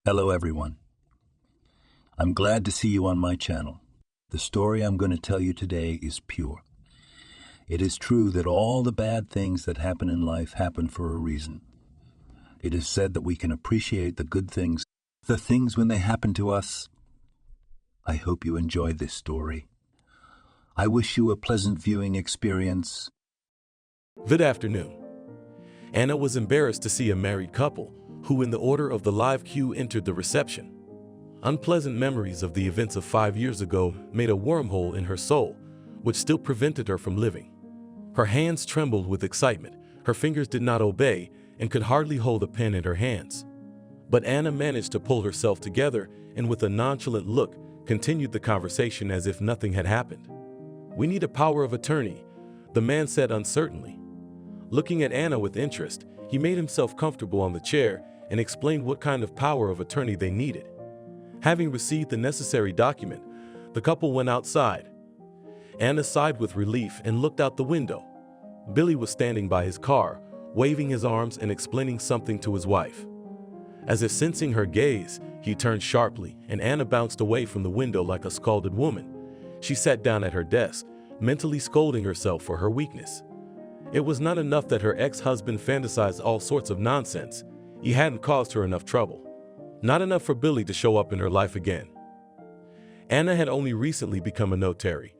Hello everyone. I'm glad to see you on my channel. The story I'm going to tell you today is pure. It is true that all the bad things that happen in life happen for a reason. It is said that we can appreciate the good things, the things when they happen to us. I hope you enjoy this story. I wish you a pleasant viewing experience. Good afternoon. Anna was embarrassed to see a married couple who in the order of the live queue entered the reception. Unpleasant memories of the events of 5 years ago made a wormhole in her soul, which still prevented her from living. Her hands trembled with excitement, her fingers did not obey, and could hardly hold a pen in her hands. But Anna managed to pull herself together and with a nonchalant look continued the conversation as if nothing had happened. "We need a power of attorney," the man said uncertainly. Looking at Anna with interest, he made himself comfortable on the chair and explained what kind of power of attorney they needed. Having received the necessary document, the couple went outside. Anna sighed with relief and looked out the window. Billy was standing by his car, waving his arms and explaining something to his wife. As if sensing her gaze, he turned sharply, and Anna bounced away from the window like a scalded woman. She sat down at her desk, mentally scolding herself for her weakness. It was not enough that her ex-husband fantasized all sorts of nonsense. He hadn't caused her enough trouble. Not enough for Billy to show up in her life again. Anna had only recently become a notary.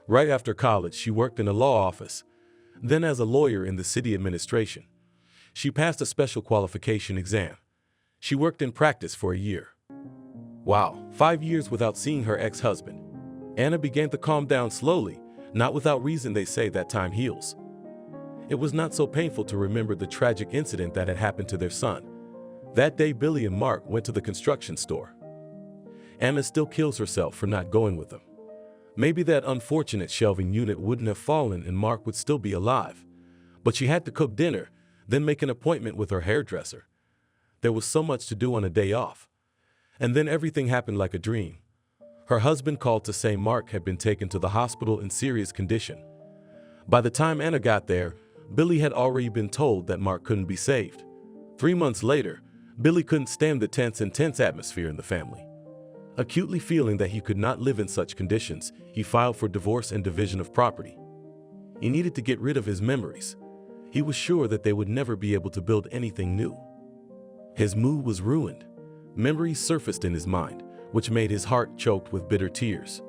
Right after college, she worked in a law office, then as a lawyer in the city administration. She passed a special qualification exam. She worked in practice for a year. Wow, 5 years without seeing her ex-husband. Anna began to calm down slowly, not without reason. They say that time heals. It was not so painful to remember the tragic incident that had happened to their son. That day, Billy and Mark went to the construction store. Anna still kills herself for not going with them. Maybe that unfortunate shelving unit wouldn't have fallen and Mark would still be alive. But she had to cook dinner, then make an appointment with her hairdresser. There was so much to do on a day off. And then everything happened like a dream. Her husband called to say Mark had been taken to the hospital in serious condition. By the time Anna got there, Billy had already been told that Mark couldn't be saved. 3 months later, Billy couldn't stand the tense atmosphere in the family. Acutely feeling that he could not live in such conditions, he filed for divorce and division of property. He needed to get rid of his memories. He was sure that they would never be able to build anything new. His mood was ruined. Memories surfaced in his mind, which made his heart choked with bitter tears.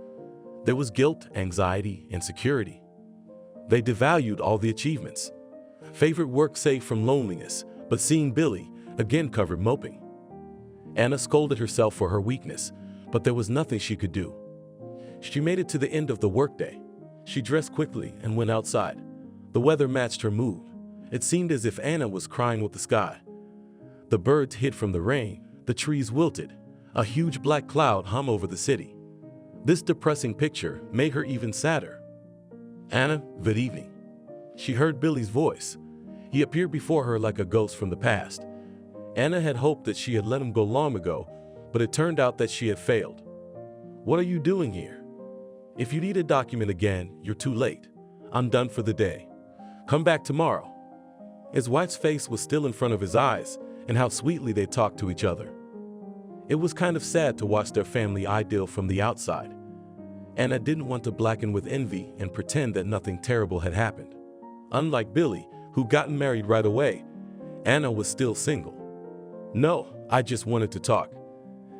There was guilt, anxiety, insecurity. They devalued all the achievements. Favorite work saved from loneliness, but seeing Billy again covered moping. Anna scolded herself for her weakness, but there was nothing she could do. She made it to the end of the workday. She dressed quickly and went outside. The weather matched her mood. It seemed as if Anna was crying with the sky. The birds hid from the rain, the trees wilted, a huge black cloud hung over the city. This depressing picture made her even sadder. "Anna, good evening." She heard Billy's voice. He appeared before her like a ghost from the past. Anna had hoped that she had let him go long ago, but it turned out that she had failed. "What are you doing here? If you need a document again, you're too late. I'm done for the day. Come back tomorrow." His wife's face was still in front of his eyes, and how sweetly they talked to each other. It was kind of sad to watch their family idyll from the outside. Anna didn't want to blacken with envy and pretend that nothing terrible had happened. Unlike Billy, who'd gotten married right away, Anna was still single. "No, I just wanted to talk.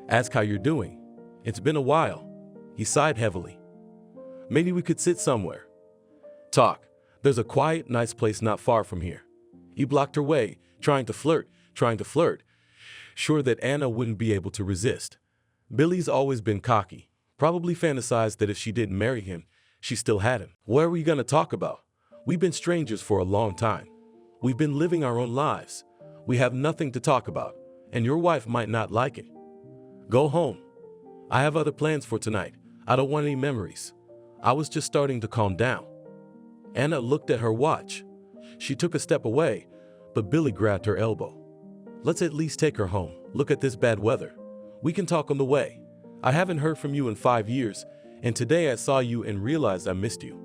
Ask how you're doing. It's been a while." He sighed heavily. "Maybe we could sit somewhere. Talk. There's a quiet, nice place not far from here." He blocked her way, trying to flirt, sure that Anna wouldn't be able to resist. Billy's always been cocky. Probably fantasized that if she didn't marry him, she still had him. "What are we going to talk about? We've been strangers for a long time. We've been living our own lives. We have nothing to talk about, and your wife might not like it. Go home. I have other plans for tonight. I don't want any memories." I was just starting to calm down. Anna looked at her watch. She took a step away, but Billy grabbed her elbow. "Let's at least take her home. Look at this bad weather. We can talk on the way. I haven't heard from you in 5 years, and today I saw you and realized I missed you."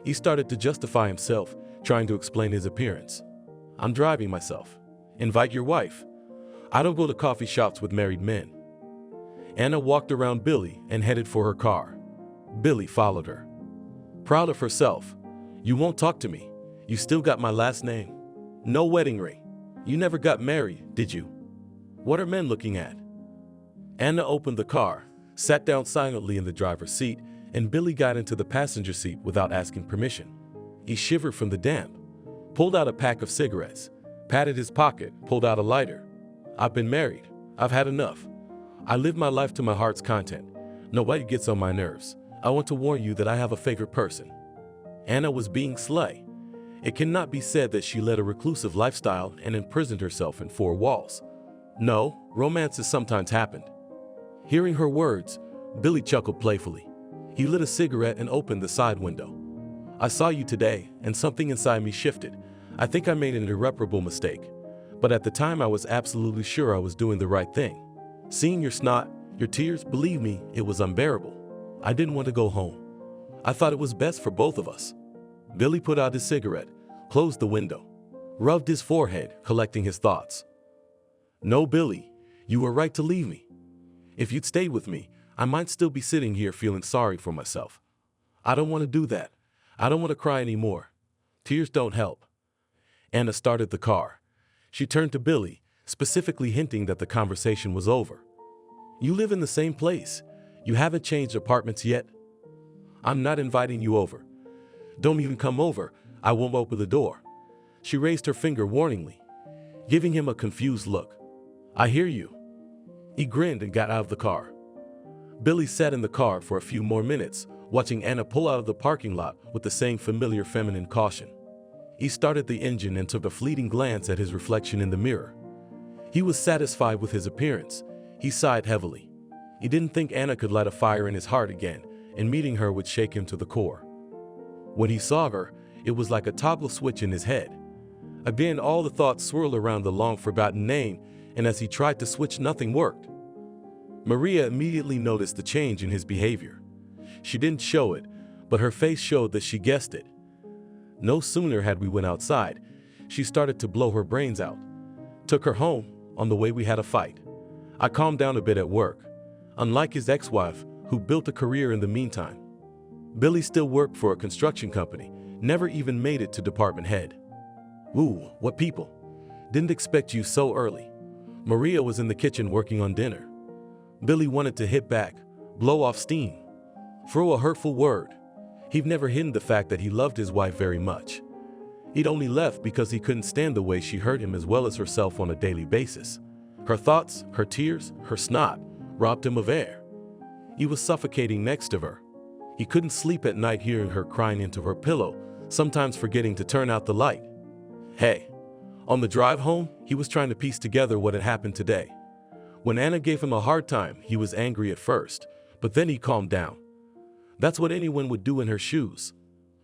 He started to justify himself, trying to explain his appearance. "I'm driving myself. Invite your wife." I don't go to coffee shops with married men. Anna walked around Billy and headed for her car. Billy followed her. Proud of herself. You won't talk to me. You still got my last name. No wedding ring. You never got married, did you? What are men looking at? Anna opened the car, sat down silently in the driver's seat, and Billy got into the passenger seat without asking permission. He shivered from the damp, pulled out a pack of cigarettes, patted his pocket, pulled out a lighter. I've been married. I've had enough. I live my life to my heart's content. Nobody gets on my nerves. I want to warn you that I have a favorite person. Anna was being sly. It cannot be said that she led a reclusive lifestyle and imprisoned herself in four walls. No, romances sometimes happened. Hearing her words, Billy chuckled playfully. He lit a cigarette and opened the side window. I saw you today, and something inside me shifted. I think I made an irreparable mistake. But at the time I was absolutely sure I was doing the right thing. Seeing your snot, your tears, believe me, it was unbearable. I didn't want to go home. I thought it was best for both of us. Billy put out his cigarette, closed the window, rubbed his forehead, collecting his thoughts. No, Billy, you were right to leave me. If you'd stayed with me, I might still be sitting here feeling sorry for myself. I don't want to do that. I don't want to cry anymore. Tears don't help. Anna started the car. She turned to Billy, specifically hinting that the conversation was over. You live in the same place. You haven't changed apartments yet. I'm not inviting you over. Don't even come over. I won't open the door. She raised her finger warningly, giving him a confused look. I hear you. He grinned and got out of the car. Billy sat in the car for a few more minutes, watching Anna pull out of the parking lot with the same familiar feminine caution. He started the engine and took a fleeting glance at his reflection in the mirror. He was satisfied with his appearance. He sighed heavily. He didn't think Anna could light a fire in his heart again, and meeting her would shake him to the core. When he saw her, it was like a toggle switch in his head. Again, all the thoughts swirled around the long-forgotten name, and as he tried to switch, nothing worked. Maria immediately noticed the change in his behavior. She didn't show it, but her face showed that she guessed it. No sooner had we went outside, she started to blow her brains out. Took her home. On the way we had a fight. I calmed down a bit at work. Unlike his ex-wife, who built a career in the meantime, Billy still worked for a construction company, never even made it to department head. Ooh, what people. Didn't expect you so early. Maria was in the kitchen working on dinner. Billy wanted to hit back, blow off steam, throw a hurtful word. He'd never hidden the fact that he loved his wife very much. He'd only left because he couldn't stand the way she hurt him as well as herself on a daily basis. Her thoughts, her tears, her snot robbed him of air. He was suffocating next to her. He couldn't sleep at night hearing her crying into her pillow, sometimes forgetting to turn out the light. Hey, on the drive home, he was trying to piece together what had happened today. When Anna gave him a hard time, he was angry at first, but then he calmed down. That's what anyone would do in her shoes.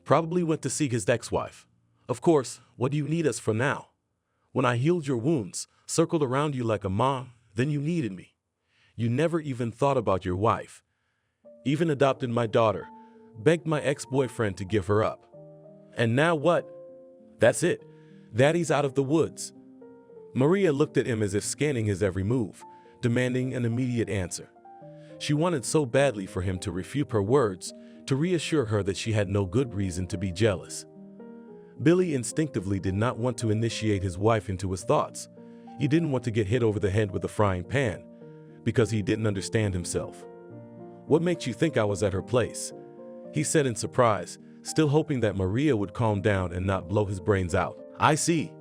Probably went to see his ex-wife. Of course, what do you need us for now? When I healed your wounds, circled around you like a mom, then you needed me. You never even thought about your wife. Even adopted my daughter, begged my ex-boyfriend to give her up. And now what? That's it. Daddy's out of the woods. Maria looked at him as if scanning his every move, demanding an immediate answer. She wanted so badly for him to refute her words, to reassure her that she had no good reason to be jealous. Billy instinctively did not want to initiate his wife into his thoughts. He didn't want to get hit over the head with a frying pan, because he didn't understand himself. What makes you think I was at her place? He said in surprise, still hoping that Maria would calm down and not blow his brains out. I see.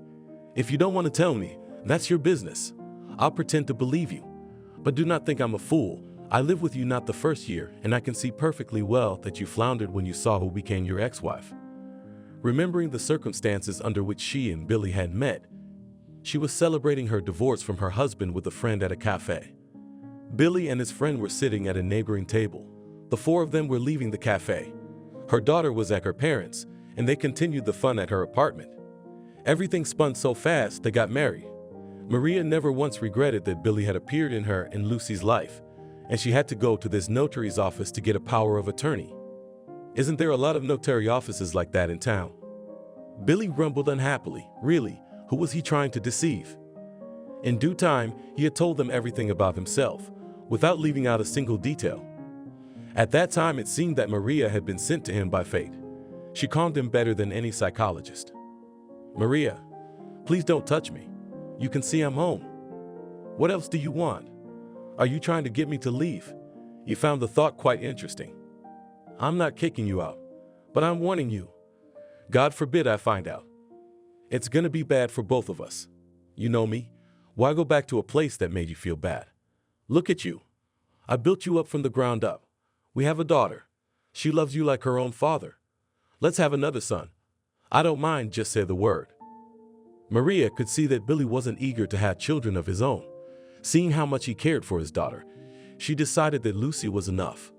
If you don't want to tell me, that's your business. I'll pretend to believe you. But do not think I'm a fool. I lived with you not the first year, and I can see perfectly well that you floundered when you saw who became your ex-wife. Remembering the circumstances under which she and Billy had met, she was celebrating her divorce from her husband with a friend at a cafe. Billy and his friend were sitting at a neighboring table. The four of them were leaving the cafe. Her daughter was at her parents', and they continued the fun at her apartment. Everything spun so fast they got married. Maria never once regretted that Billy had appeared in her and Lucy's life, and she had to go to this notary's office to get a power of attorney. Isn't there a lot of notary offices like that in town? Billy rumbled unhappily. Really, who was he trying to deceive? In due time, he had told them everything about himself, without leaving out a single detail. At that time, it seemed that Maria had been sent to him by fate. She calmed him better than any psychologist. "Maria, please don't touch me. You can see I'm home. What else do you want? Are you trying to get me to leave?" He found the thought quite interesting. "I'm not kicking you out, but I'm warning you. God forbid I find out. It's gonna be bad for both of us. You know me. Why go back to a place that made you feel bad? Look at you. I built you up from the ground up. We have a daughter. She loves you like her own father. Let's have another son. I don't mind, just say the word." Maria could see that Billy wasn't eager to have children of his own. Seeing how much he cared for his daughter, she decided that Lucy was enough.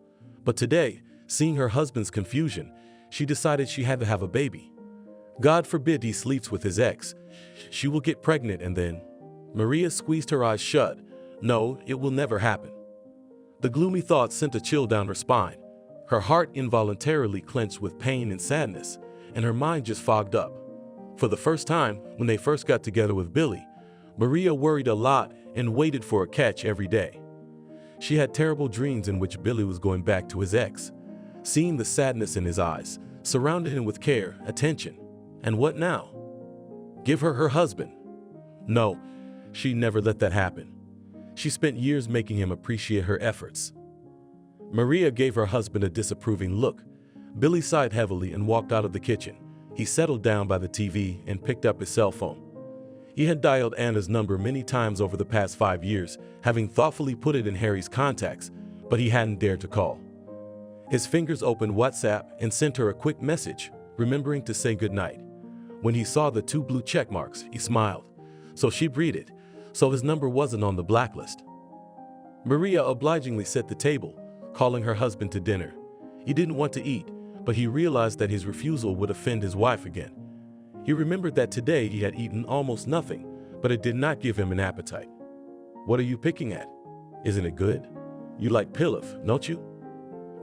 But today, seeing her husband's confusion, she decided she had to have a baby. God forbid he sleeps with his ex. She will get pregnant and then... Maria squeezed her eyes shut. No, it will never happen. The gloomy thought sent a chill down her spine. Her heart involuntarily clenched with pain and sadness, and her mind just fogged up. For the first time, when they first got together with Billy, Maria worried a lot and waited for a catch every day. She had terrible dreams in which Billy was going back to his ex. Seeing the sadness in his eyes, surrounded him with care, attention. And what now? Give her her husband? No, she never let that happen. She spent years making him appreciate her efforts. Maria gave her husband a disapproving look. Billy sighed heavily and walked out of the kitchen. He settled down by the TV and picked up his cell phone. He had dialed Anna's number many times over the past 5 years, having thoughtfully put it in Harry's contacts, but he hadn't dared to call. His fingers opened WhatsApp and sent her a quick message, remembering to say goodnight. When he saw the 2 blue check marks, he smiled. So she breathed, so his number wasn't on the blacklist. Maria obligingly set the table, calling her husband to dinner. He didn't want to eat, but he realized that his refusal would offend his wife again. He remembered that today he had eaten almost nothing, but it did not give him an appetite. "What are you picking at? Isn't it good? You like pilaf, don't you?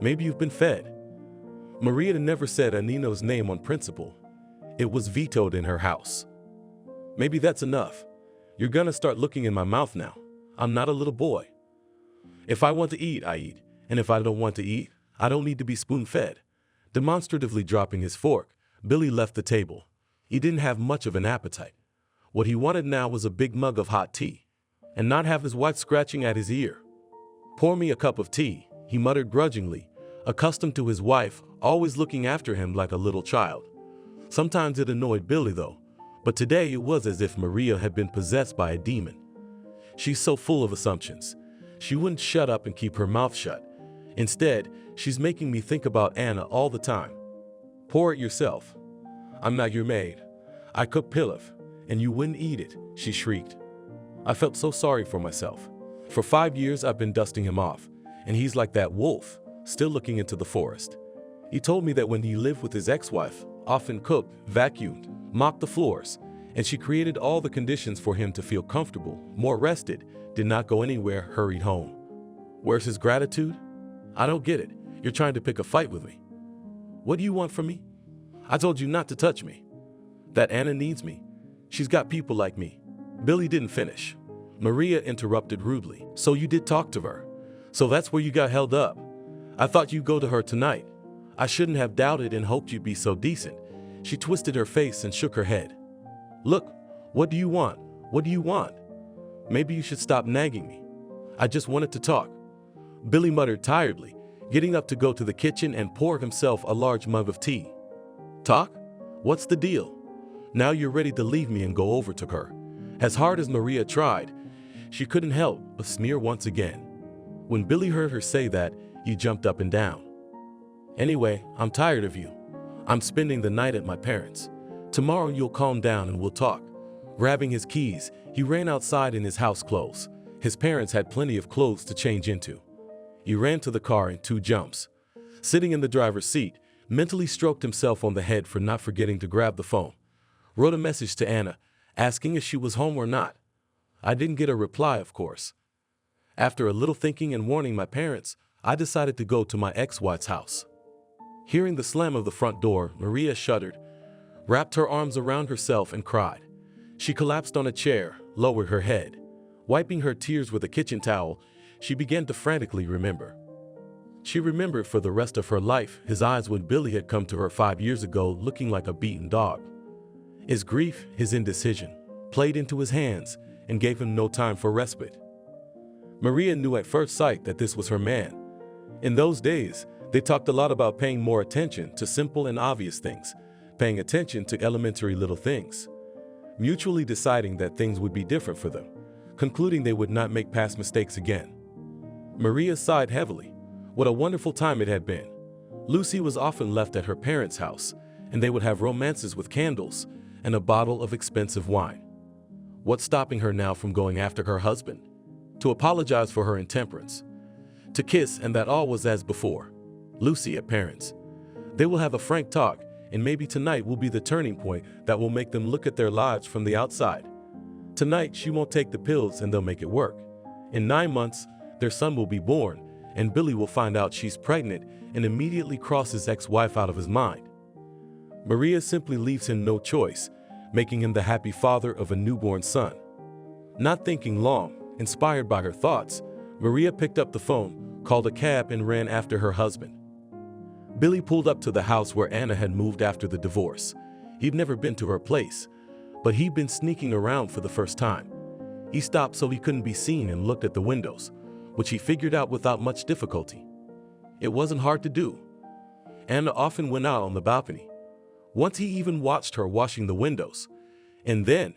Maybe you've been fed." Maria never said Anino's name on principle. It was vetoed in her house. "Maybe that's enough. You're gonna start looking in my mouth now. I'm not a little boy. If I want to eat, I eat. And if I don't want to eat, I don't need to be spoon-fed." Demonstratively dropping his fork, Billy left the table. He didn't have much of an appetite. What he wanted now was a big mug of hot tea, and not have his wife scratching at his ear. "Pour me a cup of tea," he muttered grudgingly, accustomed to his wife always looking after him like a little child. Sometimes it annoyed Billy though, but today it was as if Maria had been possessed by a demon. She's so full of assumptions. She wouldn't shut up and keep her mouth shut. Instead, she's making me think about Anna all the time. "Pour it yourself. I'm not your maid. I cook pilaf, and you wouldn't eat it," she shrieked. I felt so sorry for myself. For 5 years I've been dusting him off, and he's like that wolf, still looking into the forest. He told me that when he lived with his ex-wife, often cooked, vacuumed, mopped the floors, and she created all the conditions for him to feel comfortable, more rested, did not go anywhere, hurried home. Where's his gratitude? I don't get it. You're trying to pick a fight with me. What do you want from me? I told you not to touch me. That Anna needs me. She's got people like me. Billy didn't finish. Maria interrupted rudely. So you did talk to her. So that's where you got held up. I thought you'd go to her tonight. I shouldn't have doubted and hoped you'd be so decent. She twisted her face and shook her head. Look, what do you want? What do you want? Maybe you should stop nagging me. I just wanted to talk. Billy muttered tiredly, getting up to go to the kitchen and pour himself a large mug of tea. Talk? What's the deal? Now you're ready to leave me and go over to her. As hard as Maria tried, she couldn't help but sneer once again. When Billy heard her say that, he jumped up and down. Anyway, I'm tired of you. I'm spending the night at my parents'. Tomorrow you'll calm down and we'll talk. Grabbing his keys, he ran outside in his house clothes. His parents had plenty of clothes to change into. He ran to the car in 2 jumps. Sitting in the driver's seat, mentally stroked himself on the head for not forgetting to grab the phone. Wrote a message to Anna, asking if she was home or not. I didn't get a reply, of course. After a little thinking and warning my parents, I decided to go to my ex-wife's house. Hearing the slam of the front door, Maria shuddered, wrapped her arms around herself and cried. She collapsed on a chair, lowered her head. Wiping her tears with a kitchen towel, she began to frantically remember. She remembered for the rest of her life his eyes when Billy had come to her 5 years ago looking like a beaten dog. His grief, his indecision, played into his hands and gave him no time for respite. Maria knew at first sight that this was her man. In those days, they talked a lot about paying more attention to simple and obvious things, paying attention to elementary little things, mutually deciding that things would be different for them, concluding they would not make past mistakes again. Maria sighed heavily. What a wonderful time it had been. Lucy was often left at her parents' house, and they would have romances with candles and a bottle of expensive wine. What's stopping her now from going after her husband? To apologize for her intemperance? To kiss, and that all was as before. Lucy at parents. They will have a frank talk, and maybe tonight will be the turning point that will make them look at their lives from the outside. Tonight she won't take the pills and they'll make it work. In 9 months, their son will be born, and Billy will find out she's pregnant and immediately cross his ex-wife out of his mind. Maria simply leaves him no choice, making him the happy father of a newborn son. Not thinking long, inspired by her thoughts, Maria picked up the phone, called a cab, and ran after her husband. Billy pulled up to the house where Anna had moved after the divorce. He'd never been to her place, but he'd been sneaking around for the first time. He stopped so he couldn't be seen and looked at the windows, which he figured out without much difficulty. It wasn't hard to do. Anna often went out on the balcony. Once he even watched her washing the windows. And then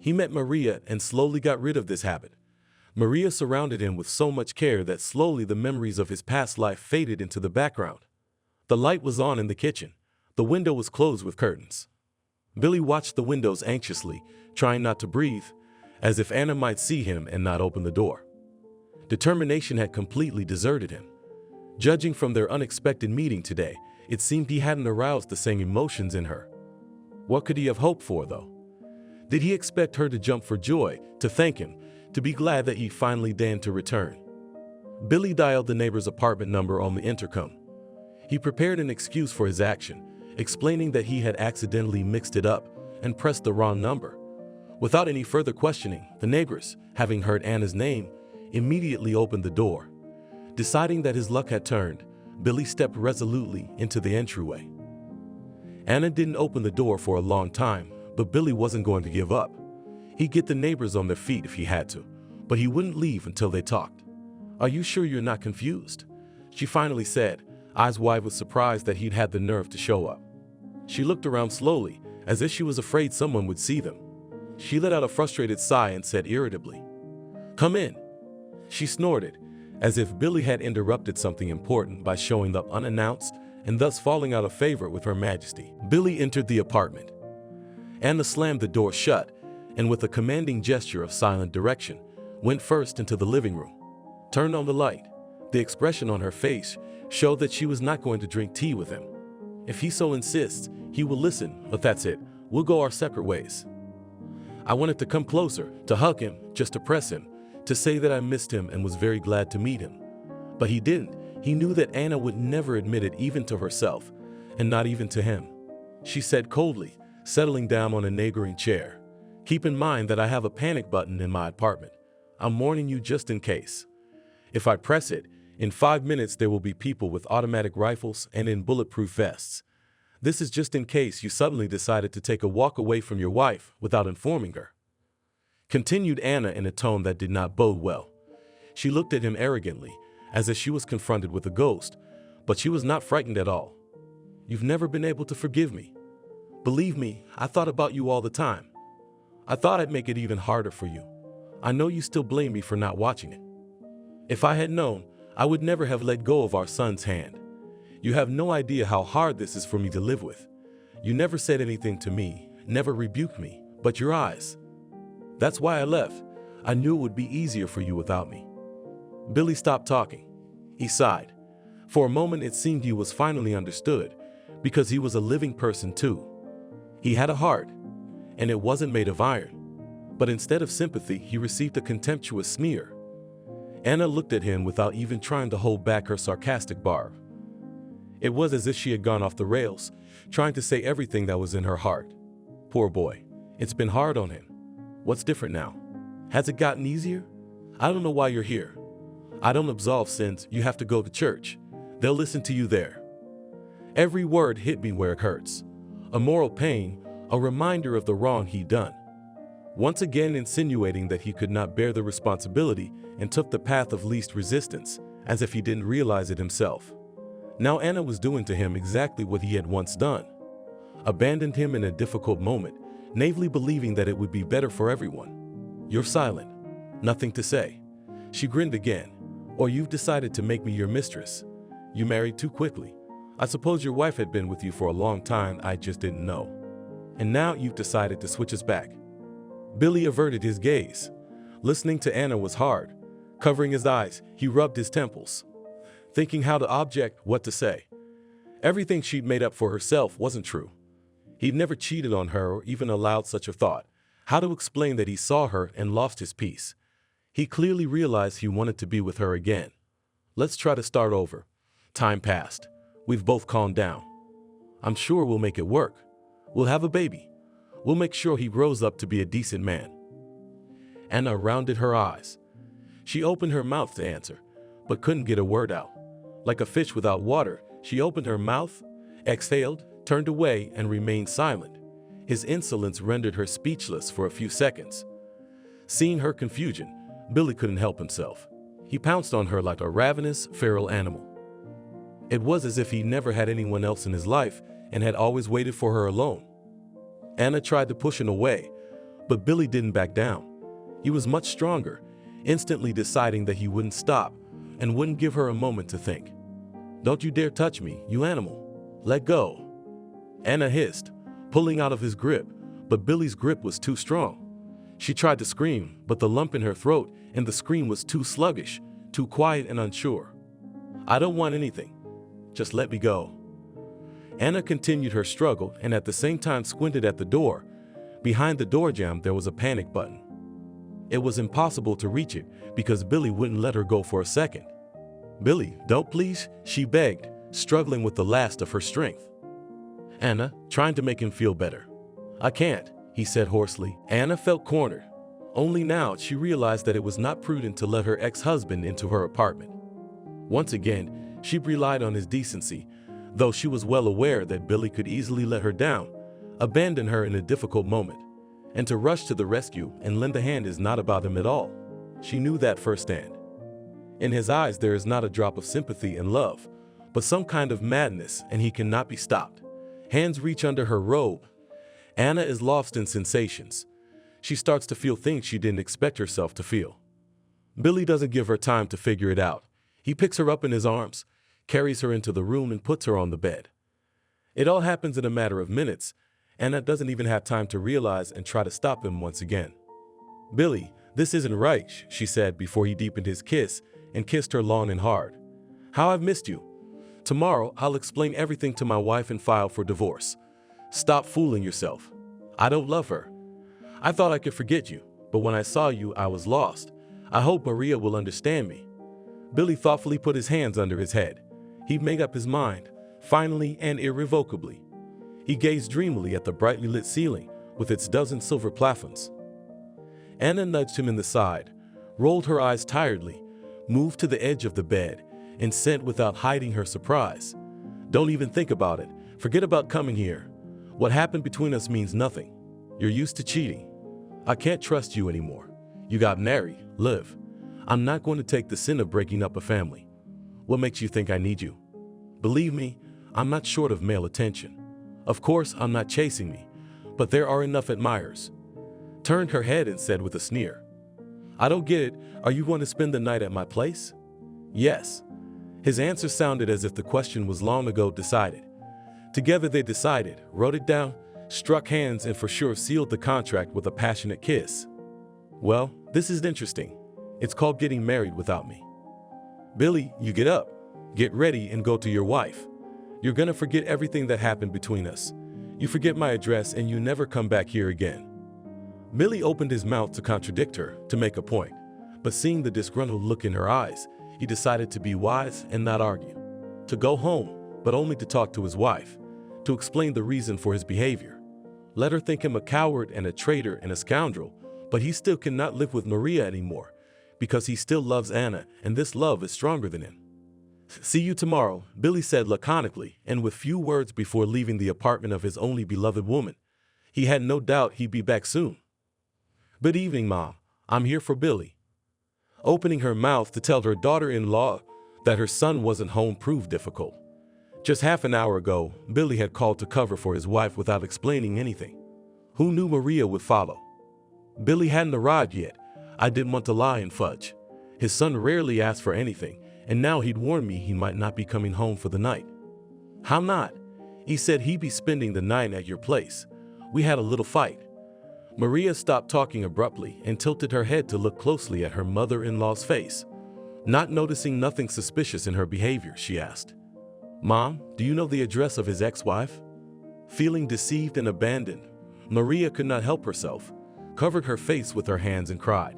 he met Maria and slowly got rid of this habit. Maria surrounded him with so much care that slowly the memories of his past life faded into the background. The light was on in the kitchen. The window was closed with curtains. Billy watched the windows anxiously, trying not to breathe, as if Anna might see him and not open the door. Determination had completely deserted him. Judging from their unexpected meeting today, it seemed he hadn't aroused the same emotions in her. What could he have hoped for, though? Did he expect her to jump for joy, to thank him, to be glad that he finally deigned to return? Billy dialed the neighbor's apartment number on the intercom. He prepared an excuse for his action, explaining that he had accidentally mixed it up and pressed the wrong number. Without any further questioning, the neighbors, having heard Anna's name, immediately opened the door. Deciding that his luck had turned, Billy stepped resolutely into the entryway. Anna didn't open the door for a long time, but Billy wasn't going to give up. He'd get the neighbors on their feet if he had to, but he wouldn't leave until they talked. "Are you sure you're not confused?" she finally said, eyes wide with surprise that he'd had the nerve to show up. She looked around slowly, as if she was afraid someone would see them. She let out a frustrated sigh and said irritably, "Come in." She snorted, as if Billy had interrupted something important by showing up unannounced and thus falling out of favor with Her Majesty. Billy entered the apartment. Anna slammed the door shut and with a commanding gesture of silent direction, went first into the living room, turned on the light. The expression on her face showed that she was not going to drink tea with him. If he so insists, he will listen, but that's it. We'll go our separate ways. I wanted to come closer, to hug him, just to press him, to say that I missed him and was very glad to meet him. But he didn't. He knew that Anna would never admit it even to herself, and not even to him. She said coldly, settling down on a neighboring chair, "Keep in mind that I have a panic button in my apartment. I'm warning you just in case. If I press it, in 5 minutes there will be people with automatic rifles and in bulletproof vests. This is just in case you suddenly decided to take a walk away from your wife without informing her." Continued Anna in a tone that did not bode well. She looked at him arrogantly, as if she was confronted with a ghost, but she was not frightened at all. "You've never been able to forgive me. Believe me, I thought about you all the time. I thought I'd make it even harder for you. I know you still blame me for not watching it. If I had known, I would never have let go of our son's hand. You have no idea how hard this is for me to live with. You never said anything to me, never rebuked me, but your eyes. That's why I left. I knew it would be easier for you without me." Billy stopped talking. He sighed. For a moment it seemed he was finally understood, because he was a living person too. He had a heart, and it wasn't made of iron. But instead of sympathy, he received a contemptuous sneer. Anna looked at him without even trying to hold back her sarcastic barb. It was as if she had gone off the rails, trying to say everything that was in her heart. Poor boy. It's been hard on him. What's different now? Has it gotten easier? I don't know why you're here. I don't absolve sins, you have to go to church. They'll listen to you there. Every word hit me where it hurts. A moral pain, a reminder of the wrong he'd done. Once again insinuating that he could not bear the responsibility and took the path of least resistance, as if he didn't realize it himself. Now Anna was doing to him exactly what he had once done. Abandoned him in a difficult moment, naively believing that it would be better for everyone. You're silent. Nothing to say. She grinned again. Or you've decided to make me your mistress. You married too quickly. I suppose your wife had been with you for a long time, I just didn't know. And now you've decided to switch us back. Billy averted his gaze. Listening to Anna was hard. Covering his eyes, he rubbed his temples, thinking how to object, what to say. Everything she'd made up for herself wasn't true. He'd never cheated on her or even allowed such a thought. How to explain that he saw her and lost his peace? He clearly realized he wanted to be with her again. Let's try to start over. Time passed. We've both calmed down. I'm sure we'll make it work. We'll have a baby. We'll make sure he grows up to be a decent man. Anna rounded her eyes. She opened her mouth to answer, but couldn't get a word out. Like a fish without water, she opened her mouth, exhaled, turned away, and remained silent. His insolence rendered her speechless for a few seconds. Seeing her confusion, Billy couldn't help himself. He pounced on her like a ravenous, feral animal. It was as if he never had anyone else in his life and had always waited for her alone. Anna tried to push him away, but Billy didn't back down. He was much stronger, instantly deciding that he wouldn't stop and wouldn't give her a moment to think. Don't you dare touch me, you animal. Let go. Anna hissed, pulling out of his grip, but Billy's grip was too strong. She tried to scream, but the lump in her throat and the scream was too sluggish, too quiet and unsure. I don't want anything. Just let me go. Anna continued her struggle and at the same time squinted at the door. Behind the door jamb there was a panic button. It was impossible to reach it because Billy wouldn't let her go for a second. Billy, don't please, she begged, struggling with the last of her strength. Anna, trying to make him feel better. I can't, he said hoarsely. Anna felt cornered. Only now she realized that it was not prudent to let her ex-husband into her apartment. Once again, she relied on his decency, though she was well aware that Billy could easily let her down, abandon her in a difficult moment. And to rush to the rescue and lend a hand is not about him at all. She knew that firsthand. In his eyes there is not a drop of sympathy and love, but some kind of madness, and he cannot be stopped. Hands reach under her robe. Anna is lost in sensations. She starts to feel things she didn't expect herself to feel. Billy doesn't give her time to figure it out. He picks her up in his arms, carries her into the room and puts her on the bed. It all happens in a matter of minutes. Anna doesn't even have time to realize and try to stop him once again. Billy, this isn't right, she said before he deepened his kiss and kissed her long and hard. How I've missed you. Tomorrow I'll explain everything to my wife and file for divorce. Stop fooling yourself. I don't love her. I thought I could forget you, but when I saw you I was lost. I hope Maria will understand me. Billy thoughtfully put his hands under his head. He'd made up his mind, finally and irrevocably. He gazed dreamily at the brightly lit ceiling with its dozen silver plafonds. Anna nudged him in the side, rolled her eyes tiredly, moved to the edge of the bed, and said without hiding her surprise, Don't even think about it. Forget about coming here. What happened between us means nothing. You're used to cheating. I can't trust you anymore. You got married. Live. I'm not going to take the sin of breaking up a family. What makes you think I need you? Believe me, I'm not short of male attention. Of course, I'm not chasing me, but there are enough admirers. Turned her head and said with a sneer, I don't get it. Are you going to spend the night at my place? Yes. His answer sounded as if the question was long ago decided. Together they decided, wrote it down, struck hands, and for sure sealed the contract with a passionate kiss. Well, this is interesting. It's called getting married without me. Billy, you get up, get ready, and go to your wife. You're gonna forget everything that happened between us. You forget my address and you never come back here again. Billy opened his mouth to contradict her, to make a point, but seeing the disgruntled look in her eyes, he decided to be wise and not argue. To go home, but only to talk to his wife, to explain the reason for his behavior. Let her think him a coward and a traitor and a scoundrel, but he still cannot live with Maria anymore, because he still loves Anna, and this love is stronger than him. See you tomorrow, Billy said laconically, and with few words before leaving the apartment of his only beloved woman. He had no doubt he'd be back soon. Good evening, Mom. I'm here for Billy. Opening her mouth to tell her daughter-in-law that her son wasn't home proved difficult. Just half an hour ago, Billy had called to cover for his wife without explaining anything. Who knew Maria would follow? Billy hadn't arrived yet. I didn't want to lie and fudge. His son rarely asked for anything, and now he'd warned me he might not be coming home for the night. How not? He said he'd be spending the night at your place. We had a little fight. Maria stopped talking abruptly and tilted her head to look closely at her mother-in-law's face. Not noticing nothing suspicious in her behavior, she asked, Mom, do you know the address of his ex-wife? Feeling deceived and abandoned, Maria could not help herself, covered her face with her hands and cried.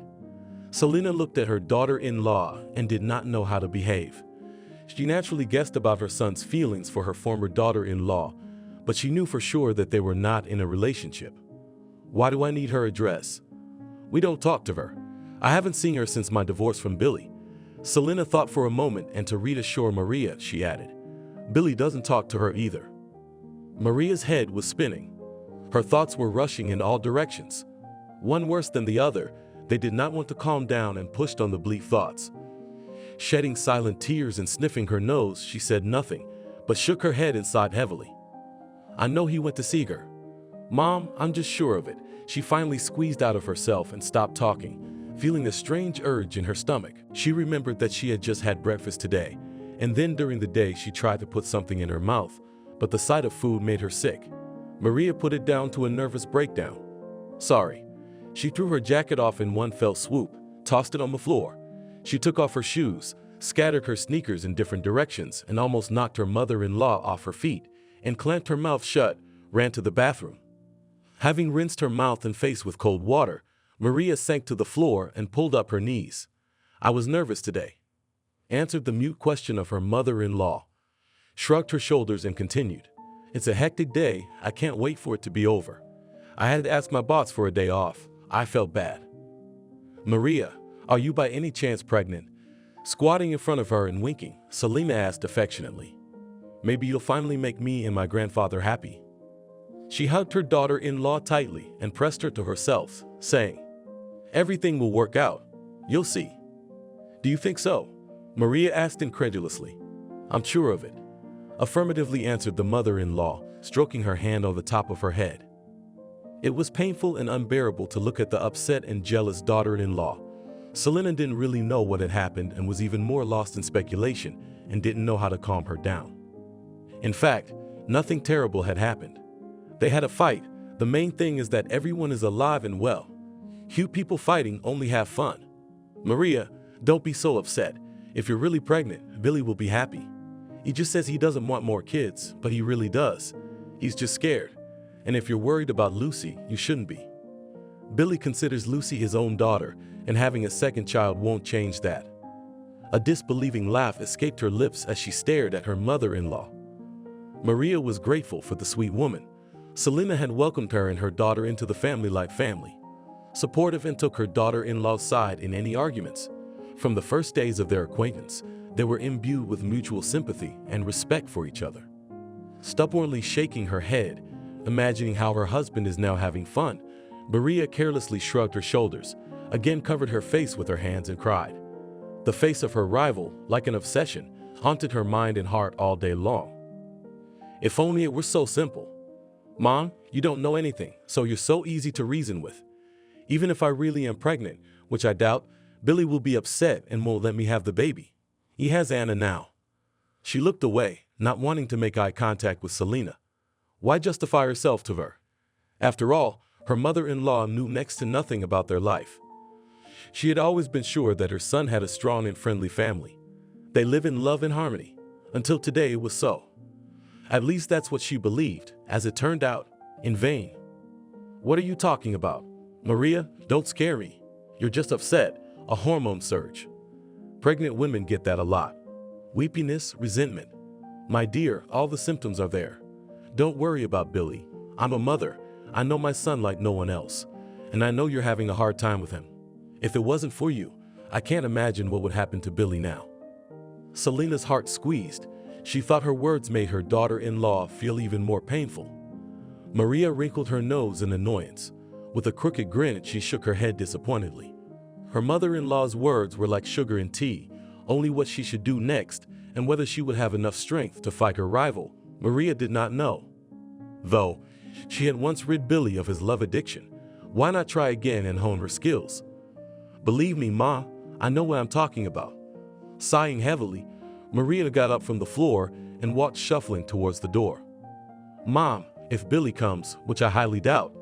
Selena looked at her daughter-in-law and did not know how to behave. She naturally guessed about her son's feelings for her former daughter-in-law, but she knew for sure that they were not in a relationship. Why do I need her address? We don't talk to her. I haven't seen her since my divorce from Billy. Selena thought for a moment, and to reassure Maria, she added, Billy doesn't talk to her either. Maria's head was spinning. Her thoughts were rushing in all directions. One worse than the other, they did not want to calm down and pushed on the bleak thoughts. Shedding silent tears and sniffing her nose, she said nothing, but shook her head and sighed heavily. I know he went to see her. Mom, I'm just sure of it. She finally squeezed out of herself and stopped talking, feeling a strange urge in her stomach. She remembered that she had just had breakfast today, and then during the day she tried to put something in her mouth, but the sight of food made her sick. Maria put it down to a nervous breakdown. Sorry. She threw her jacket off in one fell swoop, tossed it on the floor. She took off her shoes, scattered her sneakers in different directions, and almost knocked her mother-in-law off her feet, and clamped her mouth shut, ran to the bathroom. Having rinsed her mouth and face with cold water, Maria sank to the floor and pulled up her knees. I was nervous today, answered the mute question of her mother-in-law, shrugged her shoulders and continued. It's a hectic day. I can't wait for it to be over. I had to ask my boss for a day off. I felt bad. Maria, are you by any chance pregnant? Squatting in front of her and winking, Selena asked affectionately. Maybe you'll finally make me and my grandfather happy. She hugged her daughter-in-law tightly and pressed her to herself, saying, Everything will work out. You'll see. Do you think so? Maria asked incredulously. I'm sure of it. Affirmatively answered the mother-in-law, stroking her hand on the top of her head. It was painful and unbearable to look at the upset and jealous daughter-in-law. Selena didn't really know what had happened and was even more lost in speculation and didn't know how to calm her down. In fact, nothing terrible had happened. They had a fight. The main thing is that everyone is alive and well. You people fighting only have fun. Maria, don't be so upset. If you're really pregnant, Billy will be happy. He just says he doesn't want more kids, but he really does. He's just scared. And if you're worried about Lucy, you shouldn't be. Billy considers Lucy his own daughter, and having a second child won't change that. A disbelieving laugh escaped her lips as she stared at her mother-in-law. Maria was grateful for the sweet woman. Selena had welcomed her and her daughter into the family-like family, supportive and took her daughter-in-law's side in any arguments. From the first days of their acquaintance, they were imbued with mutual sympathy and respect for each other. Stubbornly shaking her head, imagining how her husband is now having fun, Maria carelessly shrugged her shoulders, again covered her face with her hands and cried. The face of her rival, like an obsession, haunted her mind and heart all day long. If only it were so simple. Mom, you don't know anything, so you're so easy to reason with. Even if I really am pregnant, which I doubt, Billy will be upset and won't let me have the baby. He has Anna now. She looked away, not wanting to make eye contact with Selena. Why justify herself to her? After all, her mother-in-law knew next to nothing about their life. She had always been sure that her son had a strong and friendly family. They live in love and harmony. Until today it was so. At least that's what she believed, as it turned out, in vain. What are you talking about? Maria, don't scare me. You're just upset, a hormone surge. Pregnant women get that a lot. Weepiness, resentment. My dear, all the symptoms are there. Don't worry about Billy. I'm a mother. I know my son like no one else. And I know you're having a hard time with him. If it wasn't for you, I can't imagine what would happen to Billy now. Selena's heart squeezed. She thought her words made her daughter-in-law feel even more painful. Maria wrinkled her nose in annoyance. With a crooked grin, she shook her head disappointedly. Her mother-in-law's words were like sugar in tea. Only what she should do next and whether she would have enough strength to fight her rival, Maria did not know. Though she had once rid Billy of his love addiction, why not try again and hone her skills? Believe me, Ma, I know what I'm talking about. Sighing heavily, Maria got up from the floor and walked shuffling towards the door. Mom, if Billy comes, which I highly doubt,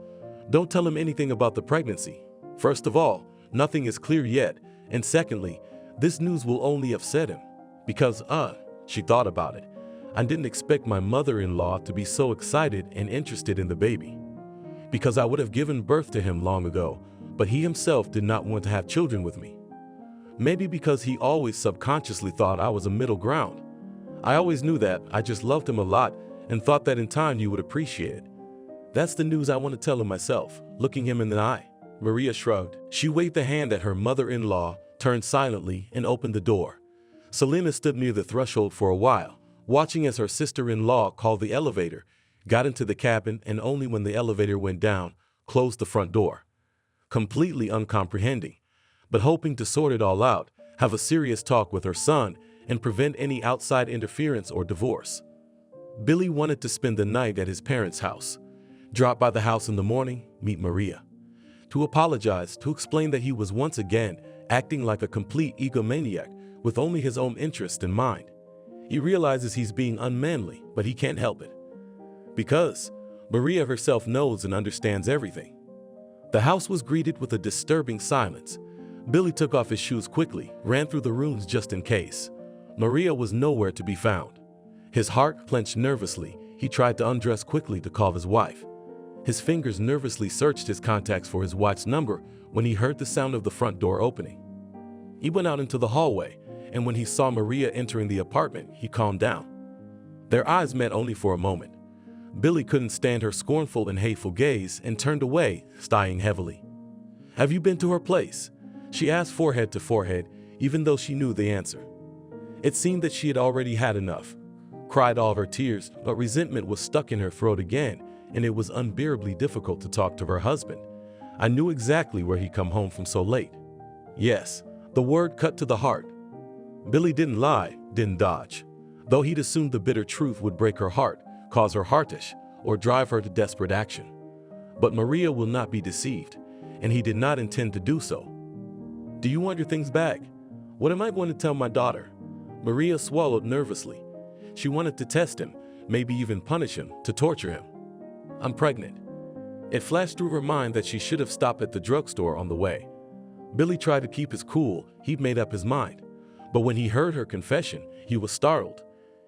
don't tell him anything about the pregnancy. First of all, nothing is clear yet, and secondly, this news will only upset him. Because, she thought about it. I didn't expect my mother-in-law to be so excited and interested in the baby. Because I would have given birth to him long ago, but he himself did not want to have children with me. Maybe because he always subconsciously thought I was a middle ground. I always knew that. I just loved him a lot and thought that in time you would appreciate it. That's the news I want to tell him myself, looking him in the eye. Maria shrugged. She waved the hand at her mother-in-law, turned silently, and opened the door. Selena stood near the threshold for a while, watching as her sister-in-law called the elevator, got into the cabin, and only when the elevator went down, closed the front door. Completely uncomprehending, but hoping to sort it all out, have a serious talk with her son, and prevent any outside interference or divorce. Billy wanted to spend the night at his parents' house, drop by the house in the morning, meet Maria, to apologize, to explain that he was once again acting like a complete egomaniac with only his own interest in mind. He realizes he's being unmanly, but he can't help it. Because Maria herself knows and understands everything. The house was greeted with a disturbing silence. Billy took off his shoes quickly, ran through the rooms just in case. Maria was nowhere to be found. His heart clenched nervously. He tried to undress quickly to call his wife. His fingers nervously searched his contacts for his wife's number when he heard the sound of the front door opening. He went out into the hallway, and when he saw Maria entering the apartment, he calmed down. Their eyes met only for a moment. Billy couldn't stand her scornful and hateful gaze and turned away, sighing heavily. "Have you been to her place?" she asked, forehead to forehead, even though she knew the answer. It seemed that she had already had enough, cried all her tears, but resentment was stuck in her throat again, and it was unbearably difficult to talk to her husband. I knew exactly where he'd come home from so late. Yes, the word cut to the heart. Billy didn't lie, didn't dodge. Though he'd assumed the bitter truth would break her heart, cause her heartish, or drive her to desperate action. But Maria will not be deceived, and he did not intend to do so. "Do you want your things back? What am I going to tell my daughter?" Maria swallowed nervously. She wanted to test him, maybe even punish him, to torture him. "I'm pregnant." It flashed through her mind that she should have stopped at the drugstore on the way. Billy tried to keep his cool. He'd made up his mind. But when he heard her confession, he was startled.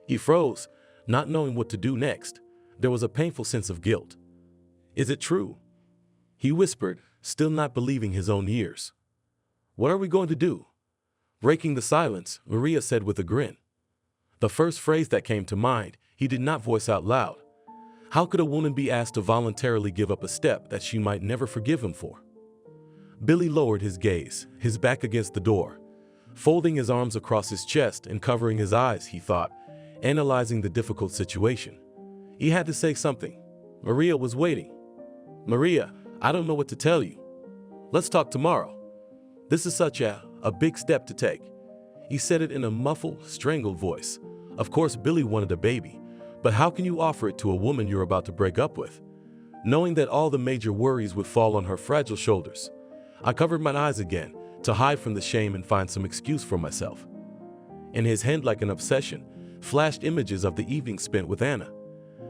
He froze, not knowing what to do next. There was a painful sense of guilt. "Is it true?" he whispered, still not believing his own ears. "What are we going to do?" Breaking the silence, Maria said with a grin. The first phrase that came to mind, he did not voice out loud. How could a woman be asked to voluntarily give up a step that she might never forgive him for? Billy lowered his gaze, his back against the door. Folding his arms across his chest and covering his eyes, he thought, analyzing the difficult situation. He had to say something. Maria was waiting. "Maria, I don't know what to tell you. Let's talk tomorrow. This is such a big step to take." He said it in a muffled, strangled voice. Of course, Billy wanted a baby, but how can you offer it to a woman you're about to break up with? Knowing that all the major worries would fall on her fragile shoulders, I covered my eyes again to hide from the shame and find some excuse for myself. In his head, like an obsession, flashed images of the evening spent with Anna.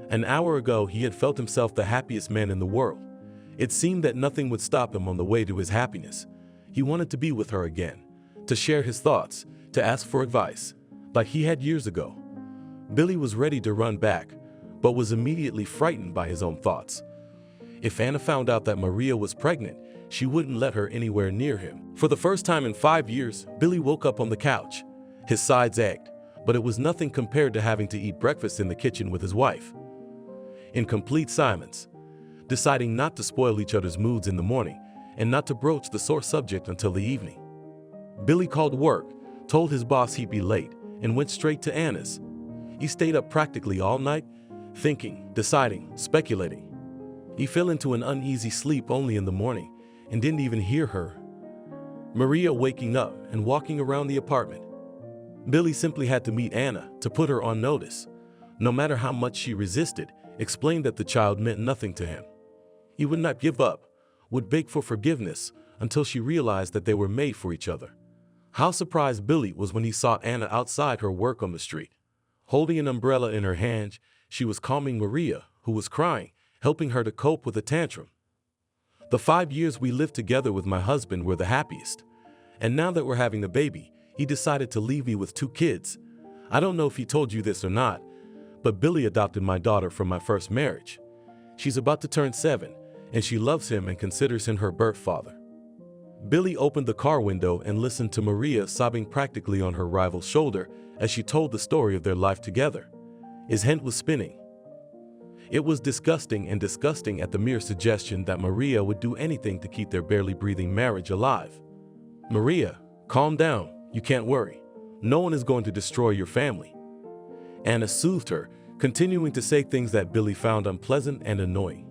An hour ago, he had felt himself the happiest man in the world. It seemed that nothing would stop him on the way to his happiness. He wanted to be with her again, to share his thoughts, to ask for advice, like he had years ago. Billy was ready to run back, but was immediately frightened by his own thoughts. If Anna found out that Maria was pregnant, she wouldn't let her anywhere near him. For the first time in 5 years, Billy woke up on the couch. His sides ached, but it was nothing compared to having to eat breakfast in the kitchen with his wife. In complete silence, deciding not to spoil each other's moods in the morning and not to broach the sore subject until the evening. Billy called work, told his boss he'd be late, and went straight to Anna's. He stayed up practically all night, thinking, deciding, speculating. He fell into an uneasy sleep only in the morning and didn't even hear her, Maria, waking up and walking around the apartment. Billy simply had to meet Anna to put her on notice. No matter how much she resisted, explained that the child meant nothing to him. He would not give up, would beg for forgiveness until she realized that they were made for each other. How surprised Billy was when he saw Anna outside her work on the street. Holding an umbrella in her hand, she was calming Maria, who was crying, helping her to cope with a tantrum. The 5 years we lived together with my husband were the happiest. And now that we're having a baby, he decided to leave me with 2 kids. I don't know if he told you this or not, but Billy adopted my daughter from my first marriage. She's about to turn 7, and she loves him and considers him her birth father. Billy opened the car window and listened to Maria sobbing practically on her rival's shoulder as she told the story of their life together. His head was spinning. It was disgusting at the mere suggestion that Maria would do anything to keep their barely breathing marriage alive. Maria, calm down, you can't worry. No one is going to destroy your family. Anna soothed her, continuing to say things that Billy found unpleasant and annoying.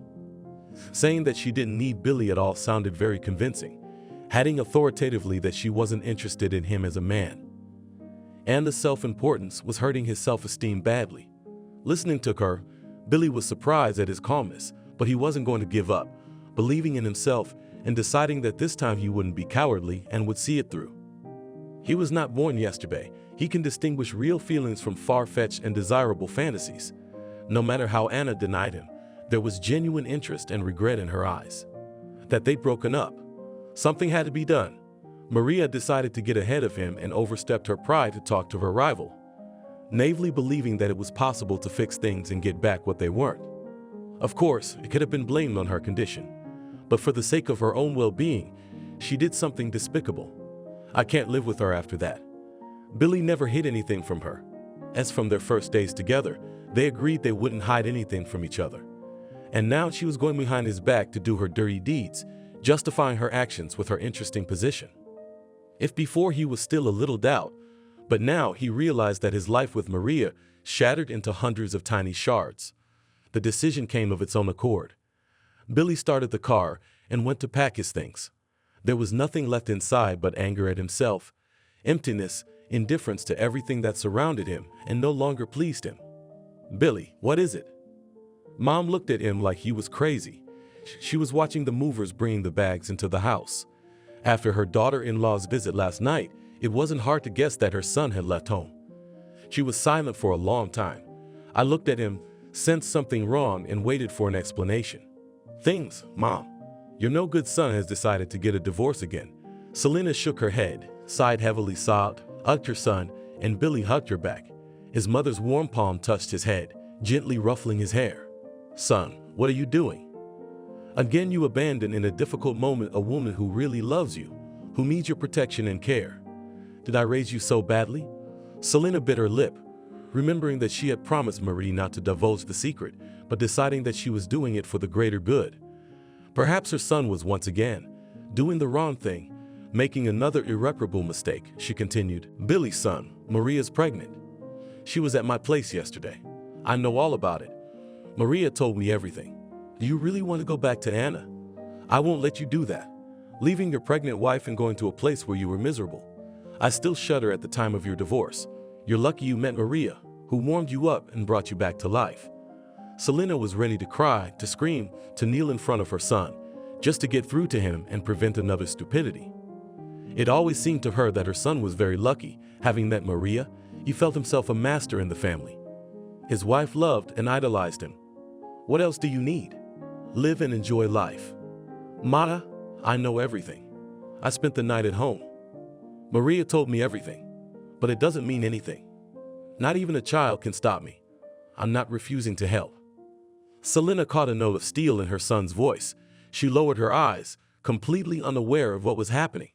Saying that she didn't need Billy at all sounded very convincing, adding authoritatively that she wasn't interested in him as a man. Anna's self-importance was hurting his self-esteem badly. Listening to her, Billy was surprised at his calmness, but he wasn't going to give up, believing in himself and deciding that this time he wouldn't be cowardly and would see it through. He was not born yesterday. He can distinguish real feelings from far-fetched and desirable fantasies. No matter how Anna denied him, there was genuine interest and regret in her eyes. That they'd broken up. Something had to be done. Maria decided to get ahead of him and overstepped her pride to talk to her rival, naively believing that it was possible to fix things and get back what they weren't. Of course, it could have been blamed on her condition, but for the sake of her own well-being, she did something despicable. I can't live with her after that. Billy never hid anything from her. As from their first days together, they agreed they wouldn't hide anything from each other. And now she was going behind his back to do her dirty deeds, justifying her actions with her interesting position. If before he was still a little doubt, but now he realized that his life with Maria shattered into hundreds of tiny shards. The decision came of its own accord. Billy started the car and went to pack his things. There was nothing left inside but anger at himself, emptiness, indifference to everything that surrounded him and no longer pleased him. "Billy, what is it?" Mom looked at him like he was crazy. She was watching the movers bringing the bags into the house. After her daughter-in-law's visit last night, it wasn't hard to guess that her son had left home. She was silent for a long time. I looked at him, sensed something wrong, and waited for an explanation. "Things, Mom. Your no-good son has decided to get a divorce again." Selena shook her head, sighed heavily, sobbed, hugged her son, and Billy hugged her back. His mother's warm palm touched his head, gently ruffling his hair. "Son, what are you doing? Again you abandon in a difficult moment a woman who really loves you, who needs your protection and care. Did I raise you so badly?" Selena bit her lip, remembering that she had promised Marie not to divulge the secret, but deciding that she was doing it for the greater good. Perhaps her son was once again doing the wrong thing, making another irreparable mistake. She continued, "Billy's son, Maria's pregnant. She was at my place yesterday. I know all about it. Maria told me everything. Do you really want to go back to Anna? I won't let you do that. Leaving your pregnant wife and going to a place where you were miserable. I still shudder at the time of your divorce. You're lucky you met Maria, who warmed you up and brought you back to life." Selena was ready to cry, to scream, to kneel in front of her son, just to get through to him and prevent another stupidity. It always seemed to her that her son was very lucky. Having met Maria, he felt himself a master in the family. His wife loved and idolized him. What else do you need? Live and enjoy life. "Mata, I know everything. I spent the night at home. Maria told me everything, but it doesn't mean anything. Not even a child can stop me. I'm not refusing to help." Selena caught a note of steel in her son's voice. She lowered her eyes, completely unaware of what was happening.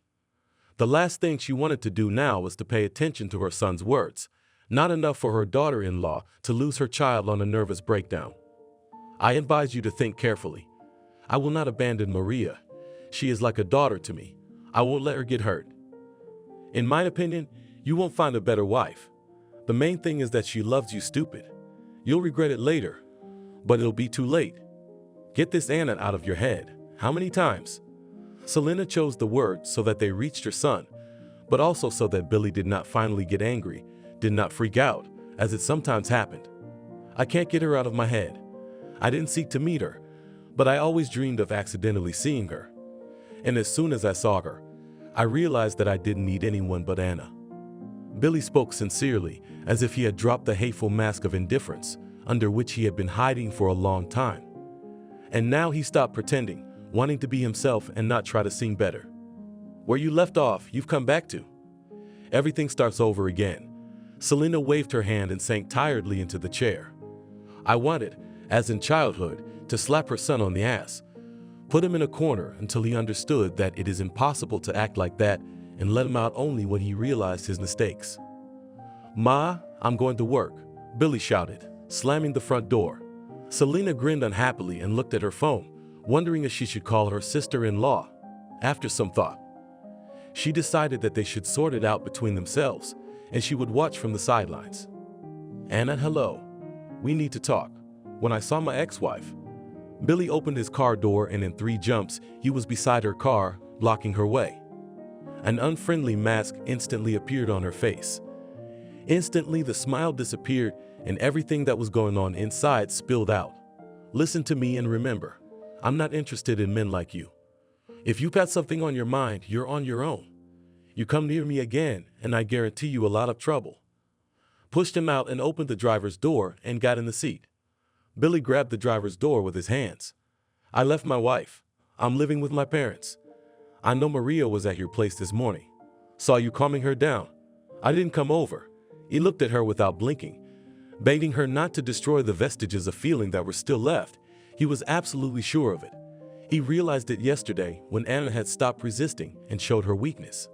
The last thing she wanted to do now was to pay attention to her son's words, not enough for her daughter-in-law to lose her child on a nervous breakdown. "I advise you to think carefully. I will not abandon Maria. She is like a daughter to me. I won't let her get hurt. In my opinion, you won't find a better wife. The main thing is that she loves you stupid. You'll regret it later, but it'll be too late. Get this Anna out of your head. How many times? Selena chose the words so that they reached her son, but also so that Billy did not finally get angry, did not freak out, as it sometimes happened. I can't get her out of my head. I didn't seek to meet her, but I always dreamed of accidentally seeing her. And as soon as I saw her, I realized that I didn't need anyone but Anna. Billy spoke sincerely, as if he had dropped the hateful mask of indifference under which he had been hiding for a long time. And now he stopped pretending, wanting to be himself and not try to seem better. Where you left off, you've come back to. Everything starts over again. Selena waved her hand and sank tiredly into the chair. I wanted, as in childhood, to slap her son on the ass, put him in a corner until he understood that it is impossible to act like that, and let him out only when he realized his mistakes. Ma, I'm going to work, Billy shouted, slamming the front door. Selena grinned unhappily and looked at her phone, wondering if she should call her sister-in-law. After some thought, she decided that they should sort it out between themselves, and she would watch from the sidelines. Anna, hello. We need to talk. When I saw my ex-wife, Billy opened his car door and in 3 jumps, he was beside her car, blocking her way. An unfriendly mask instantly appeared on her face. Instantly, the smile disappeared and everything that was going on inside spilled out. Listen to me and remember, I'm not interested in men like you. If you've got something on your mind, you're on your own. You come near me again, and I guarantee you a lot of trouble. Pushed him out and opened the driver's door and got in the seat. Billy grabbed the driver's door with his hands. I left my wife. I'm living with my parents. I know Maria was at your place this morning. Saw you calming her down. I didn't come over. He looked at her without blinking, begging her not to destroy the vestiges of feeling that were still left. He was absolutely sure of it. He realized it yesterday when Anna had stopped resisting and showed her weakness.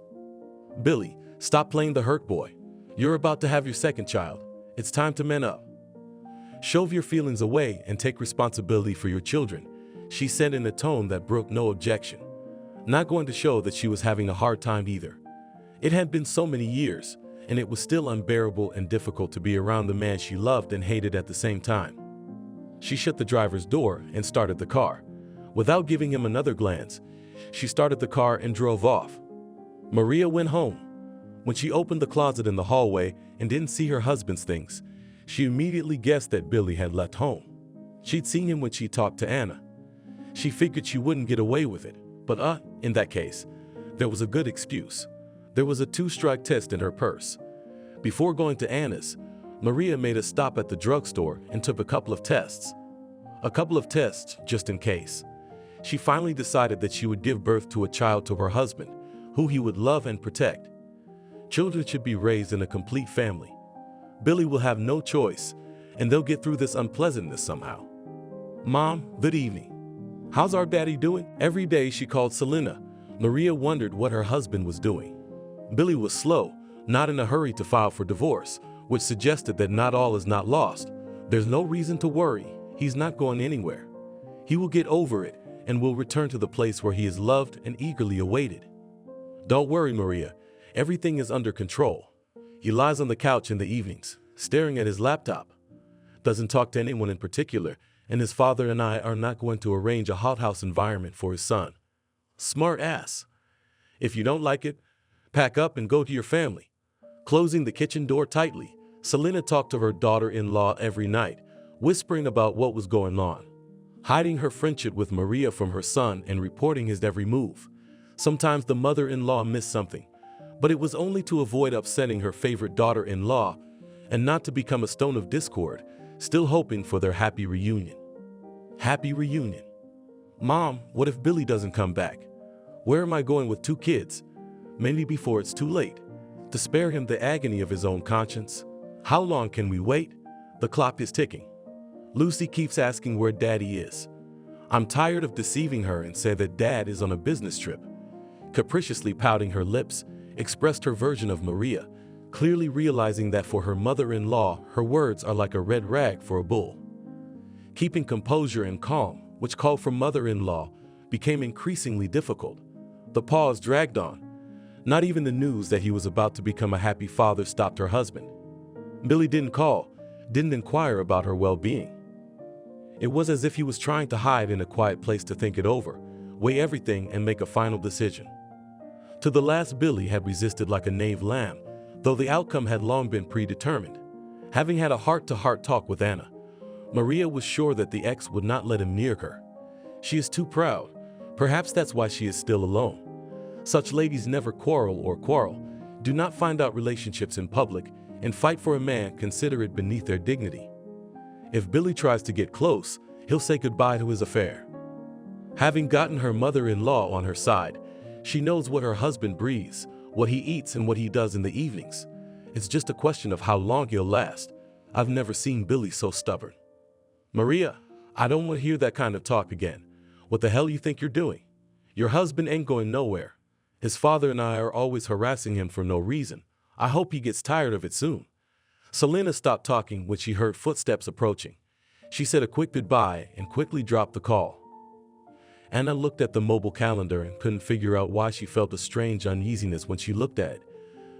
Billy, stop playing the hurt boy. You're about to have your second child. It's time to man up. Shove your feelings away and take responsibility for your children, she said in a tone that brooked no objection. Not going to show that she was having a hard time either. It had been so many years, and it was still unbearable and difficult to be around the man she loved and hated at the same time. She shut the driver's door and started the car. Without giving him another glance, she started the car and drove off. Maria went home. When she opened the closet in the hallway and didn't see her husband's things, she immediately guessed that Billy had left home. She'd seen him when she talked to Anna. She figured she wouldn't get away with it, but in that case, there was a good excuse. There was a 2-strike test in her purse. Before going to Anna's, Maria made a stop at the drugstore and took a couple of tests. A couple of tests, just in case. She finally decided that she would give birth to a child to her husband, who he would love and protect. Children should be raised in a complete family. Billy will have no choice, and they'll get through this unpleasantness somehow. Mom, good evening. How's our daddy doing? Every day she called Selena. Maria wondered what her husband was doing. Billy was slow, not in a hurry to file for divorce, which suggested that not all is not lost. There's no reason to worry. He's not going anywhere. He will get over it and will return to the place where he is loved and eagerly awaited. Don't worry, Maria. Everything is under control. He lies on the couch in the evenings, staring at his laptop. Doesn't talk to anyone in particular, and his father and I are not going to arrange a hothouse environment for his son. Smart ass. If you don't like it, pack up and go to your family. Closing the kitchen door tightly, Selena talked to her daughter-in-law every night, whispering about what was going on, hiding her friendship with Maria from her son and reporting his every move. Sometimes the mother-in-law missed something, but it was only to avoid upsetting her favorite daughter-in-law and not to become a stone of discord, still hoping for their happy reunion. Happy reunion. Mom, what if Billy doesn't come back? Where am I going with 2 kids? Maybe before it's too late. To spare him the agony of his own conscience. How long can we wait? The clock is ticking. Lucy keeps asking where Daddy is. I'm tired of deceiving her and say that Dad is on a business trip. Capriciously pouting her lips, expressed her version of Maria, clearly realizing that for her mother-in-law, her words are like a red rag for a bull. Keeping composure and calm, which called for mother-in-law, became increasingly difficult. The pause dragged on. Not even the news that he was about to become a happy father stopped her husband. Billy didn't call, didn't inquire about her well-being. It was as if he was trying to hide in a quiet place to think it over, weigh everything and make a final decision. To the last, Billy had resisted like a knave lamb, though the outcome had long been predetermined. Having had a heart-to-heart talk with Anna, Maria was sure that the ex would not let him near her. She is too proud. Perhaps that's why she is still alone. Such ladies never quarrel, do not find out relationships in public, and fight for a man, consider it beneath their dignity. If Billy tries to get close, he'll say goodbye to his affair. Having gotten her mother-in-law on her side, she knows what her husband breathes, what he eats and what he does in the evenings. It's just a question of how long he'll last. I've never seen Billy so stubborn. Maria, I don't want to hear that kind of talk again. What the hell you think you're doing? Your husband ain't going nowhere. His father and I are always harassing him for no reason. I hope he gets tired of it soon. Selena stopped talking when she heard footsteps approaching. She said a quick goodbye and quickly dropped the call. Anna looked at the mobile calendar and couldn't figure out why she felt a strange uneasiness when she looked at it.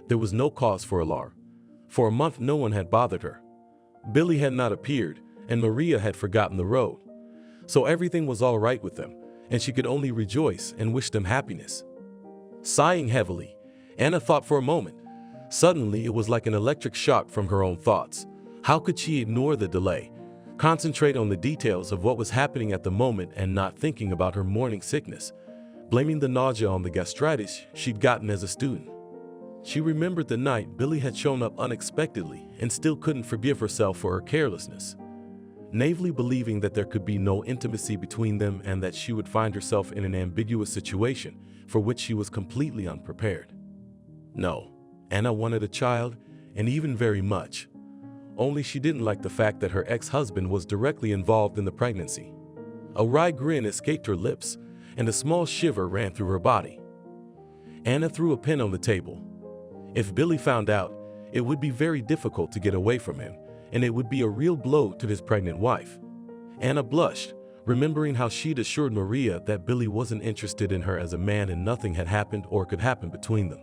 There was no cause for alarm. For a month no one had bothered her. Billy had not appeared, and Maria had forgotten the road. So everything was all right with them, and she could only rejoice and wish them happiness. Sighing heavily, Anna thought for a moment. Suddenly, it was like an electric shock from her own thoughts. How could she ignore the delay, concentrate on the details of what was happening at the moment and not thinking about her morning sickness, blaming the nausea on the gastritis she'd gotten as a student? She remembered the night Billy had shown up unexpectedly and still couldn't forgive herself for her carelessness. Naively believing that there could be no intimacy between them and that she would find herself in an ambiguous situation for which she was completely unprepared. No, Anna wanted a child, and even very much. Only she didn't like the fact that her ex-husband was directly involved in the pregnancy. A wry grin escaped her lips, and a small shiver ran through her body. Anna threw a pen on the table. If Billy found out, it would be very difficult to get away from him, and it would be a real blow to his pregnant wife. Anna blushed, remembering how she'd assured Maria that Billy wasn't interested in her as a man and nothing had happened or could happen between them.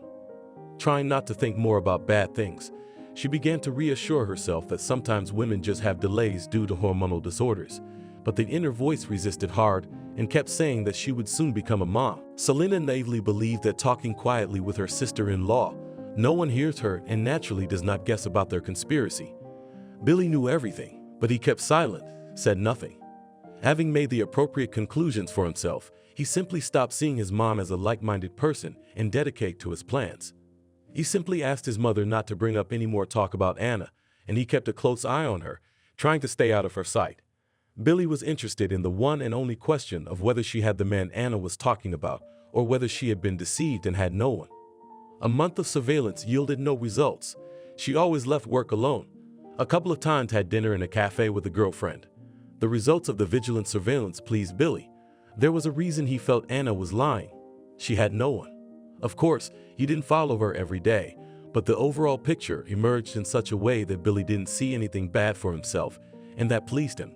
Trying not to think more about bad things, she began to reassure herself that sometimes women just have delays due to hormonal disorders, but the inner voice resisted hard and kept saying that she would soon become a mom. Selena naively believed that talking quietly with her sister-in-law, no one hears her and naturally does not guess about their conspiracy. Billy knew everything, but he kept silent, said nothing. Having made the appropriate conclusions for himself, he simply stopped seeing his mom as a like-minded person and dedicated to his plans. He simply asked his mother not to bring up any more talk about Anna, and he kept a close eye on her, trying to stay out of her sight. Billy was interested in the one and only question of whether she had the man Anna was talking about, or whether she had been deceived and had no one. A month of surveillance yielded no results. She always left work alone. A couple of times had dinner in a cafe with a girlfriend. The results of the vigilant surveillance pleased Billy. There was a reason he felt Anna was lying. She had no one. Of course, he didn't follow her every day, but the overall picture emerged in such a way that Billy didn't see anything bad for himself, and that pleased him.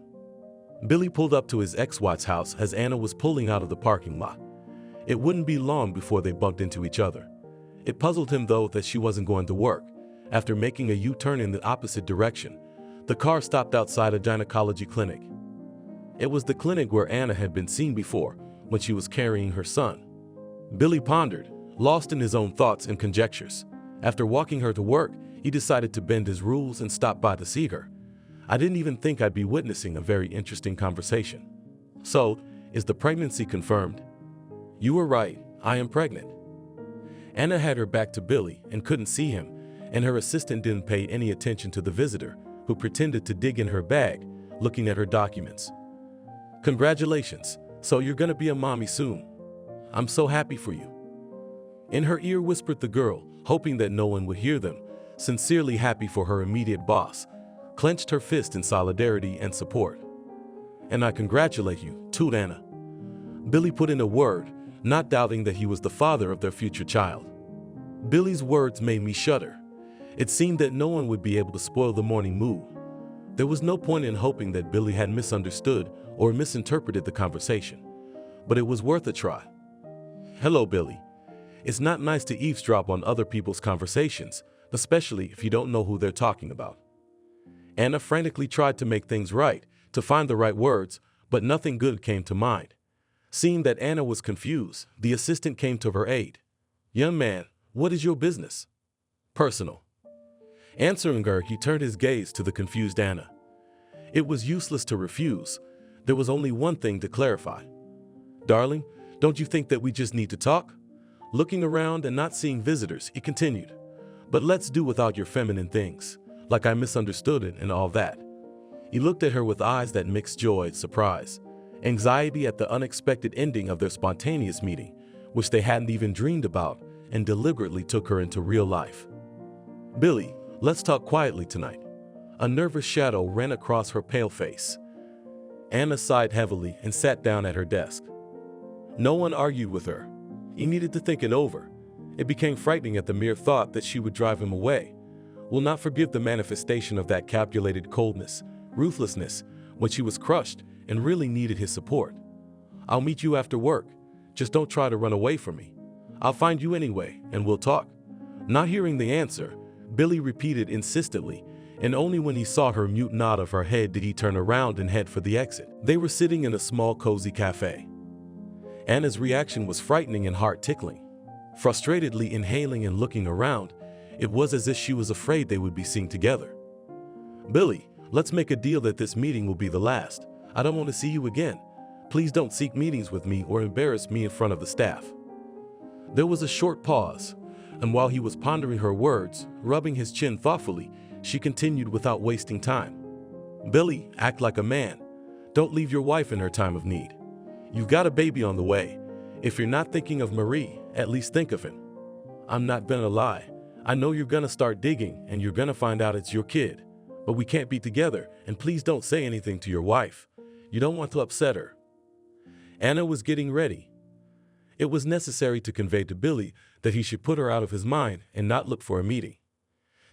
Billy pulled up to his ex-wife's house as Anna was pulling out of the parking lot. It wouldn't be long before they bumped into each other. It puzzled him, though, that she wasn't going to work. After making a U-turn in the opposite direction, the car stopped outside a gynecology clinic. It was the clinic where Anna had been seen before, when she was carrying her son. Billy pondered, lost in his own thoughts and conjectures. After walking her to work, he decided to bend his rules and stop by to see her. I didn't even think I'd be witnessing a very interesting conversation. So, is the pregnancy confirmed? You were right, I am pregnant. Anna had her back to Billy and couldn't see him, and her assistant didn't pay any attention to the visitor, who pretended to dig in her bag, looking at her documents. Congratulations, so you're gonna be a mommy soon. I'm so happy for you. In her ear whispered the girl, hoping that no one would hear them, sincerely happy for her immediate boss, clenched her fist in solidarity and support. And I congratulate you, too, Anna. Billy put in a word, not doubting that he was the father of their future child. Billy's words made me shudder. It seemed that no one would be able to spoil the morning mood. There was no point in hoping that Billy had misunderstood or misinterpreted the conversation, but it was worth a try. Hello, Billy. It's not nice to eavesdrop on other people's conversations, especially if you don't know who they're talking about. Anna frantically tried to make things right, to find the right words, but nothing good came to mind. Seeing that Anna was confused, the assistant came to her aid. "Young man, what is your business?" "Personal." Answering her, he turned his gaze to the confused Anna. It was useless to refuse. There was only one thing to clarify. "Darling, don't you think that we just need to talk?" Looking around and not seeing visitors, he continued. "But let's do without your feminine things, like I misunderstood it and all that." He looked at her with eyes that mixed joy, surprise, anxiety at the unexpected ending of their spontaneous meeting, which they hadn't even dreamed about, and deliberately took her into real life. "Billy, let's talk quietly tonight." A nervous shadow ran across her pale face. Anna sighed heavily and sat down at her desk. No one argued with her. He needed to think it over. It became frightening at the mere thought that she would drive him away. Will not forgive the manifestation of that calculated coldness, ruthlessness, when she was crushed and really needed his support. "I'll meet you after work. Just don't try to run away from me. I'll find you anyway, and we'll talk." Not hearing the answer, Billy repeated insistently, and only when he saw her mute nod of her head did he turn around and head for the exit. They were sitting in a small, cozy cafe. Anna's reaction was frightening and heart-tickling. Frustratedly inhaling and looking around, it was as if she was afraid they would be seen together. "Billy, let's make a deal that this meeting will be the last. I don't want to see you again. Please don't seek meetings with me or embarrass me in front of the staff." There was a short pause, and while he was pondering her words, rubbing his chin thoughtfully, she continued without wasting time. "Billy, act like a man. Don't leave your wife in her time of need. You've got a baby on the way. If you're not thinking of Marie, at least think of him. I'm not gonna lie. I know you're gonna start digging and you're gonna find out it's your kid. But we can't be together, and please don't say anything to your wife. You don't want to upset her." Anna was getting ready. It was necessary to convey to Billy that he should put her out of his mind and not look for a meeting.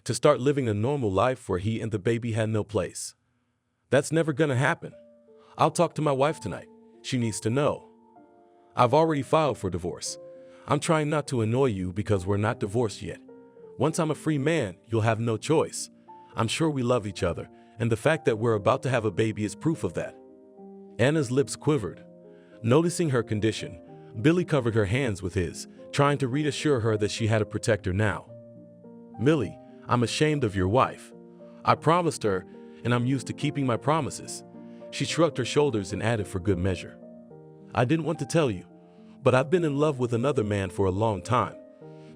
To start living a normal life where he and the baby had no place. "That's never gonna happen. I'll talk to my wife tonight. She needs to know. I've already filed for divorce. I'm trying not to annoy you because we're not divorced yet. Once I'm a free man, you'll have no choice. I'm sure we love each other, and the fact that we're about to have a baby is proof of that." Anna's lips quivered. Noticing her condition, Billy covered her hands with his, trying to reassure her that she had a protector now. "Billy, I'm ashamed of your wife. I promised her, and I'm used to keeping my promises." She shrugged her shoulders and added for good measure. "I didn't want to tell you, but I've been in love with another man for a long time.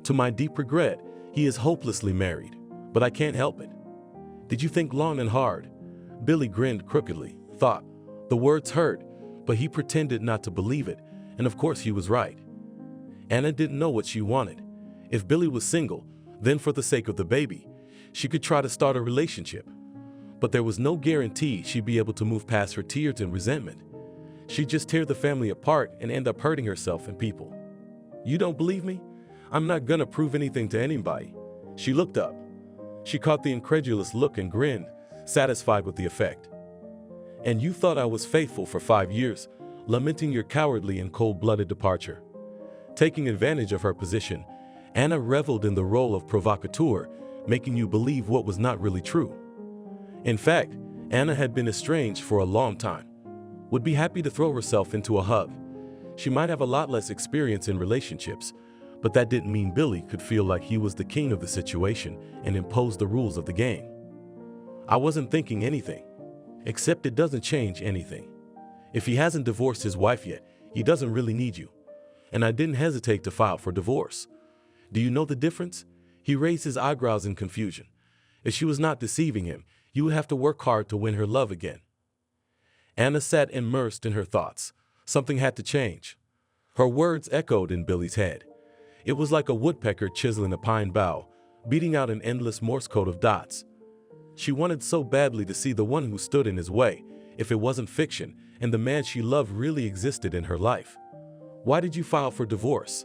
To my deep regret, he is hopelessly married, but I can't help it." "Did you think long and hard?" Billy grinned crookedly, thought. The words hurt, but he pretended not to believe it, and of course he was right. Anna didn't know what she wanted. If Billy was single, then for the sake of the baby, she could try to start a relationship. But there was no guarantee she'd be able to move past her tears and resentment. She'd just tear the family apart and end up hurting herself and people. "You don't believe me? I'm not gonna prove anything to anybody." She looked up. She caught the incredulous look and grinned, satisfied with the effect. "And you thought I was faithful for 5 years, lamenting your cowardly and cold-blooded departure." Taking advantage of her position, Anna reveled in the role of provocateur, making you believe what was not really true. In fact, Anna had been estranged for a long time. Would be happy to throw herself into a hug. She might have a lot less experience in relationships, but that didn't mean Billy could feel like he was the king of the situation and impose the rules of the game. "I wasn't thinking anything. Except it doesn't change anything. If he hasn't divorced his wife yet, he doesn't really need you. And I didn't hesitate to file for divorce. Do you know the difference?" He raised his eyebrows in confusion. If she was not deceiving him, you would have to work hard to win her love again. Anna sat immersed in her thoughts. Something had to change. Her words echoed in Billy's head. It was like a woodpecker chiseling a pine bough, beating out an endless Morse code of dots. She wanted so badly to see the one who stood in his way, if it wasn't fiction, and the man she loved really existed in her life. "Why did you file for divorce?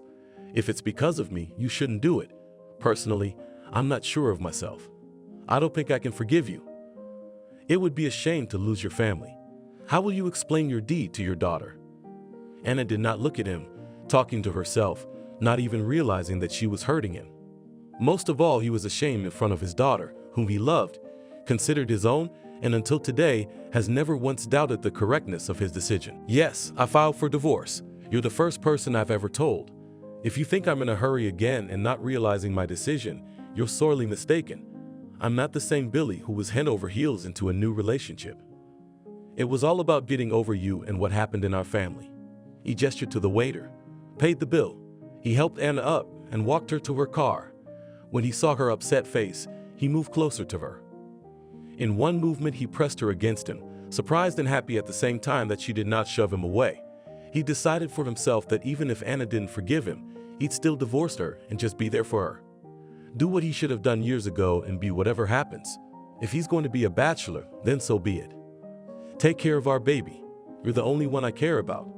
If it's because of me, you shouldn't do it. Personally, I'm not sure of myself. I don't think I can forgive you. It would be a shame to lose your family. How will you explain your deed to your daughter?" Anna did not look at him, talking to herself, not even realizing that she was hurting him. Most of all, he was ashamed in front of his daughter, whom he loved, considered his own, and until today has never once doubted the correctness of his decision. Yes, I filed for divorce. You're the first person I've ever told. If you think I'm in a hurry again and not realizing my decision, you're sorely mistaken. I'm not the same Billy who was head over heels into a new relationship. It was all about getting over you and what happened in our family. He gestured to the waiter, paid the bill. He helped Anna up and walked her to her car. When he saw her upset face, he moved closer to her. In one movement, he pressed her against him, surprised and happy at the same time that she did not shove him away. He decided for himself that even if Anna didn't forgive him, he'd still divorce her and just be there for her. Do what he should have done years ago and be whatever happens. If he's going to be a bachelor, then so be it. Take care of our baby. You're the only one I care about.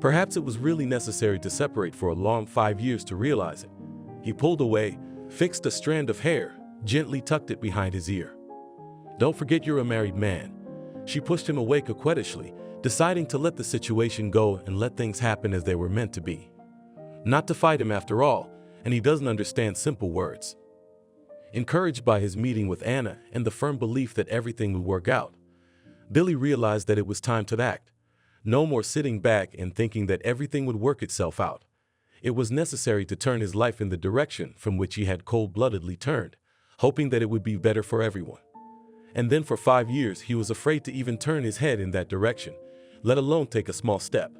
Perhaps it was really necessary to separate for a long 5 years to realize it. He pulled away, fixed a strand of hair, gently tucked it behind his ear. Don't forget you're a married man. She pushed him away coquettishly, deciding to let the situation go and let things happen as they were meant to be. Not to fight him after all, and he doesn't understand simple words. Encouraged by his meeting with Anna and the firm belief that everything would work out, Billy realized that it was time to act. No more sitting back and thinking that everything would work itself out. It was necessary to turn his life in the direction from which he had cold-bloodedly turned, hoping that it would be better for everyone. And then for 5 years, he was afraid to even turn his head in that direction, let alone take a small step.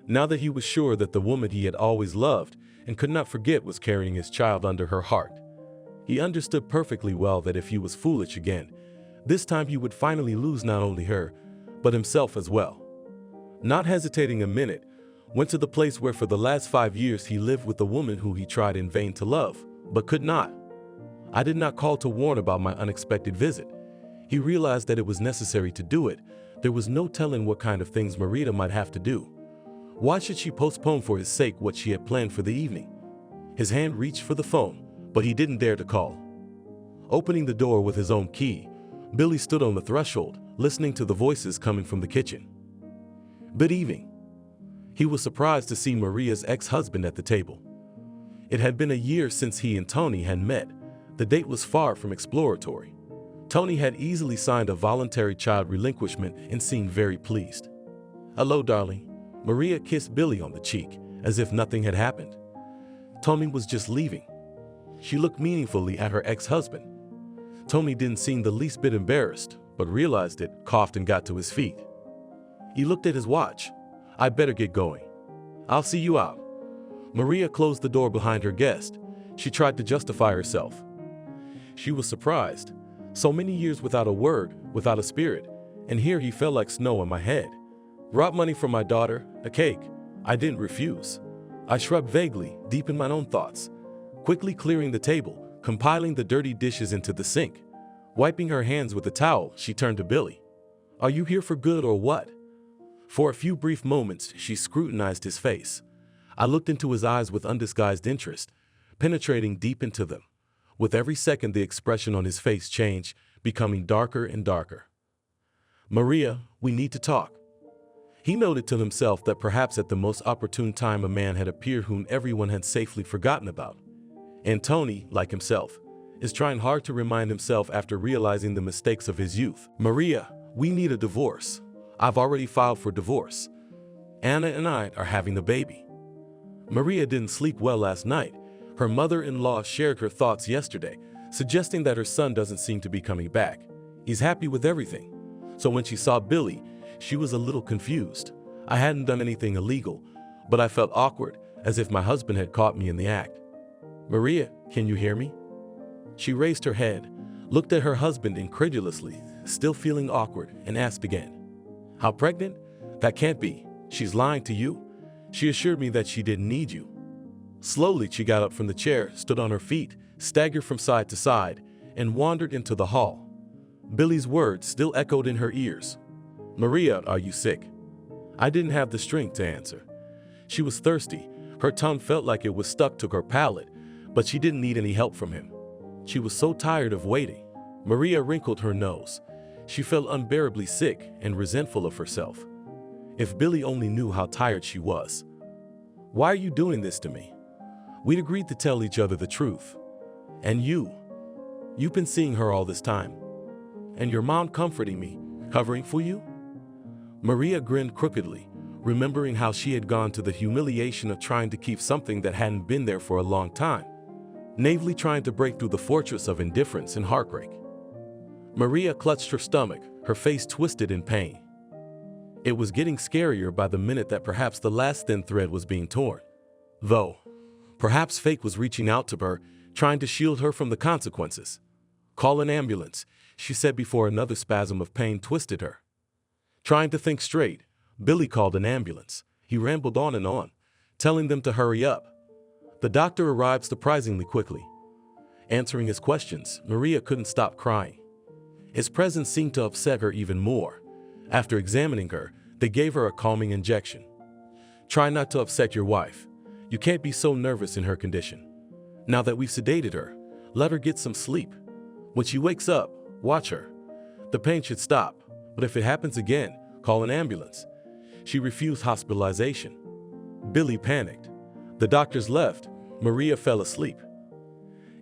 Now that he was sure that the woman he had always loved and could not forget was carrying his child under her heart, he understood perfectly well that if he was foolish again, this time he would finally lose not only her, but himself as well. Not hesitating a minute, went to the place where for the last 5 years he lived with the woman who he tried in vain to love, but could not. I did not call to warn about my unexpected visit. He realized that it was necessary to do it. There was no telling what kind of things Marita might have to do. Why should she postpone for his sake what she had planned for the evening? His hand reached for the phone, but he didn't dare to call. Opening the door with his own key, Billy stood on the threshold, listening to the voices coming from the kitchen. Good evening. He was surprised to see Maria's ex-husband at the table. It had been a year since he and Tony had met. The date was far from exploratory. Tony had easily signed a voluntary child relinquishment and seemed very pleased. Hello, darling. Maria kissed Billy on the cheek, as if nothing had happened. Tony was just leaving. She looked meaningfully at her ex-husband. Tony didn't seem the least bit embarrassed, but realized it, coughed and got to his feet. He looked at his watch. I better get going. I'll see you out. Maria closed the door behind her guest. She tried to justify herself. She was surprised. So many years without a word, without a spirit, and here he fell like snow on my head. Brought money for my daughter, a cake. I didn't refuse. I shrugged vaguely, deep in my own thoughts, quickly clearing the table, compiling the dirty dishes into the sink. Wiping her hands with a towel, she turned to Billy. Are you here for good or what? For a few brief moments, she scrutinized his face. I looked into his eyes with undisguised interest, penetrating deep into them. With every second, the expression on his face changed, becoming darker and darker. Maria, we need to talk. He noted to himself that perhaps at the most opportune time a man had appeared whom everyone had safely forgotten about. And Tony, like himself, is trying hard to remind himself after realizing the mistakes of his youth. Maria, we need a divorce. I've already filed for divorce. Anna and I are having a baby. Maria didn't sleep well last night. Her mother-in-law shared her thoughts yesterday, suggesting that her son doesn't seem to be coming back. He's happy with everything. So when she saw Billy, she was a little confused. I hadn't done anything illegal, but I felt awkward, as if my husband had caught me in the act. Maria, can you hear me? She raised her head, looked at her husband incredulously, still feeling awkward, and asked again. How pregnant? That can't be. She's lying to you. She assured me that she didn't need you. Slowly, she got up from the chair, stood on her feet, staggered from side to side, and wandered into the hall. Billy's words still echoed in her ears. Maria, are you sick? I didn't have the strength to answer. She was thirsty. Her tongue felt like it was stuck to her palate, but she didn't need any help from him. She was so tired of waiting. Maria wrinkled her nose. She felt unbearably sick and resentful of herself. If Billy only knew how tired she was. Why are you doing this to me? We'd agreed to tell each other the truth. And you've been seeing her all this time. And your mom comforting me, covering for you? Maria grinned crookedly, remembering how she had gone to the humiliation of trying to keep something that hadn't been there for a long time, naively trying to break through the fortress of indifference and heartbreak. Maria clutched her stomach, her face twisted in pain. It was getting scarier by the minute that perhaps the last thin thread was being torn. Though, perhaps fate was reaching out to her, trying to shield her from the consequences. "Call an ambulance," she said before another spasm of pain twisted her. Trying to think straight, Billy called an ambulance. He rambled on, telling them to hurry up. The doctor arrived surprisingly quickly. Answering his questions, Maria couldn't stop crying. His presence seemed to upset her even more. After examining her, they gave her a calming injection. "Try not to upset your wife. You can't be so nervous in her condition. Now that we've sedated her, let her get some sleep. When she wakes up, watch her. The pain should stop, but if it happens again, call an ambulance." She refused hospitalization. Billy panicked. The doctors left. Maria fell asleep.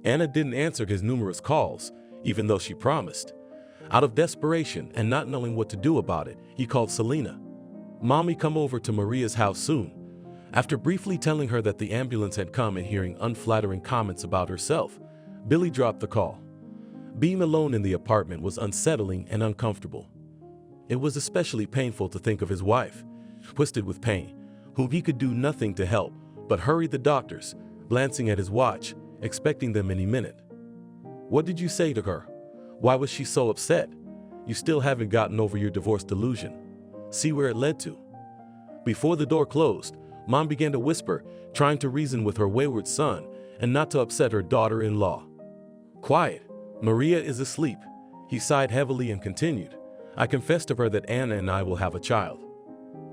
Anna didn't answer his numerous calls, even though she promised. Out of desperation and not knowing what to do about it, he called Selena. "Mommy, come over to Maria's house soon." After briefly telling her that the ambulance had come and hearing unflattering comments about herself, Billy dropped the call. Being alone in the apartment was unsettling and uncomfortable. It was especially painful to think of his wife, twisted with pain, whom he could do nothing to help but hurry the doctors, glancing at his watch, expecting them any minute. "What did you say to her? Why was she so upset? You still haven't gotten over your divorce delusion. See where it led to." Before the door closed, Mom began to whisper, trying to reason with her wayward son and not to upset her daughter-in-law. "Quiet. Maria is asleep." He sighed heavily and continued, "I confessed to her that Anna and I will have a child."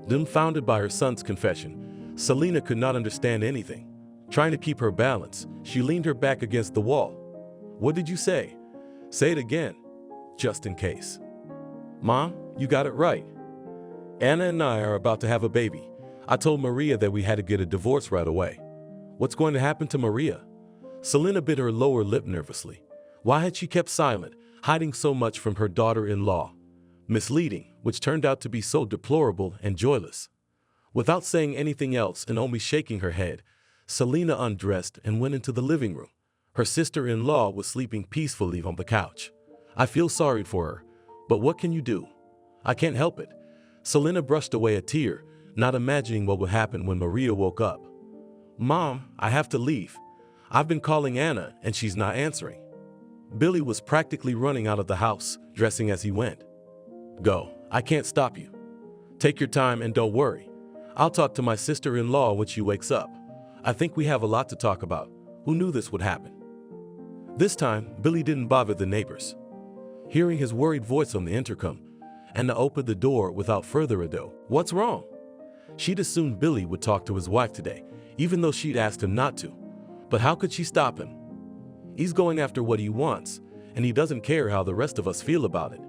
Dumbfounded by her son's confession, Selena could not understand anything. Trying to keep her balance, she leaned her back against the wall. "What did you say? Say it again, just in case." "Mom, you got it right. Anna and I are about to have a baby. I told Maria that we had to get a divorce right away." "What's going to happen to Maria?" Selena bit her lower lip nervously. Why had she kept silent, hiding so much from her daughter-in-law? Misleading, which turned out to be so deplorable and joyless. Without saying anything else and only shaking her head, Selena undressed and went into the living room. Her sister-in-law was sleeping peacefully on the couch. "I feel sorry for her, but what can you do? I can't help it." Selena brushed away a tear, not imagining what would happen when Maria woke up. "Mom, I have to leave. I've been calling Anna and she's not answering." Billy was practically running out of the house, dressing as he went. "Go, I can't stop you. Take your time and don't worry. I'll talk to my sister-in-law when she wakes up. I think we have a lot to talk about. Who knew this would happen?" This time, Billy didn't bother the neighbors. Hearing his worried voice on the intercom, Anna opened the door without further ado. "What's wrong?" She'd assumed Billy would talk to his wife today, even though she'd asked him not to. But how could she stop him? He's going after what he wants, and he doesn't care how the rest of us feel about it.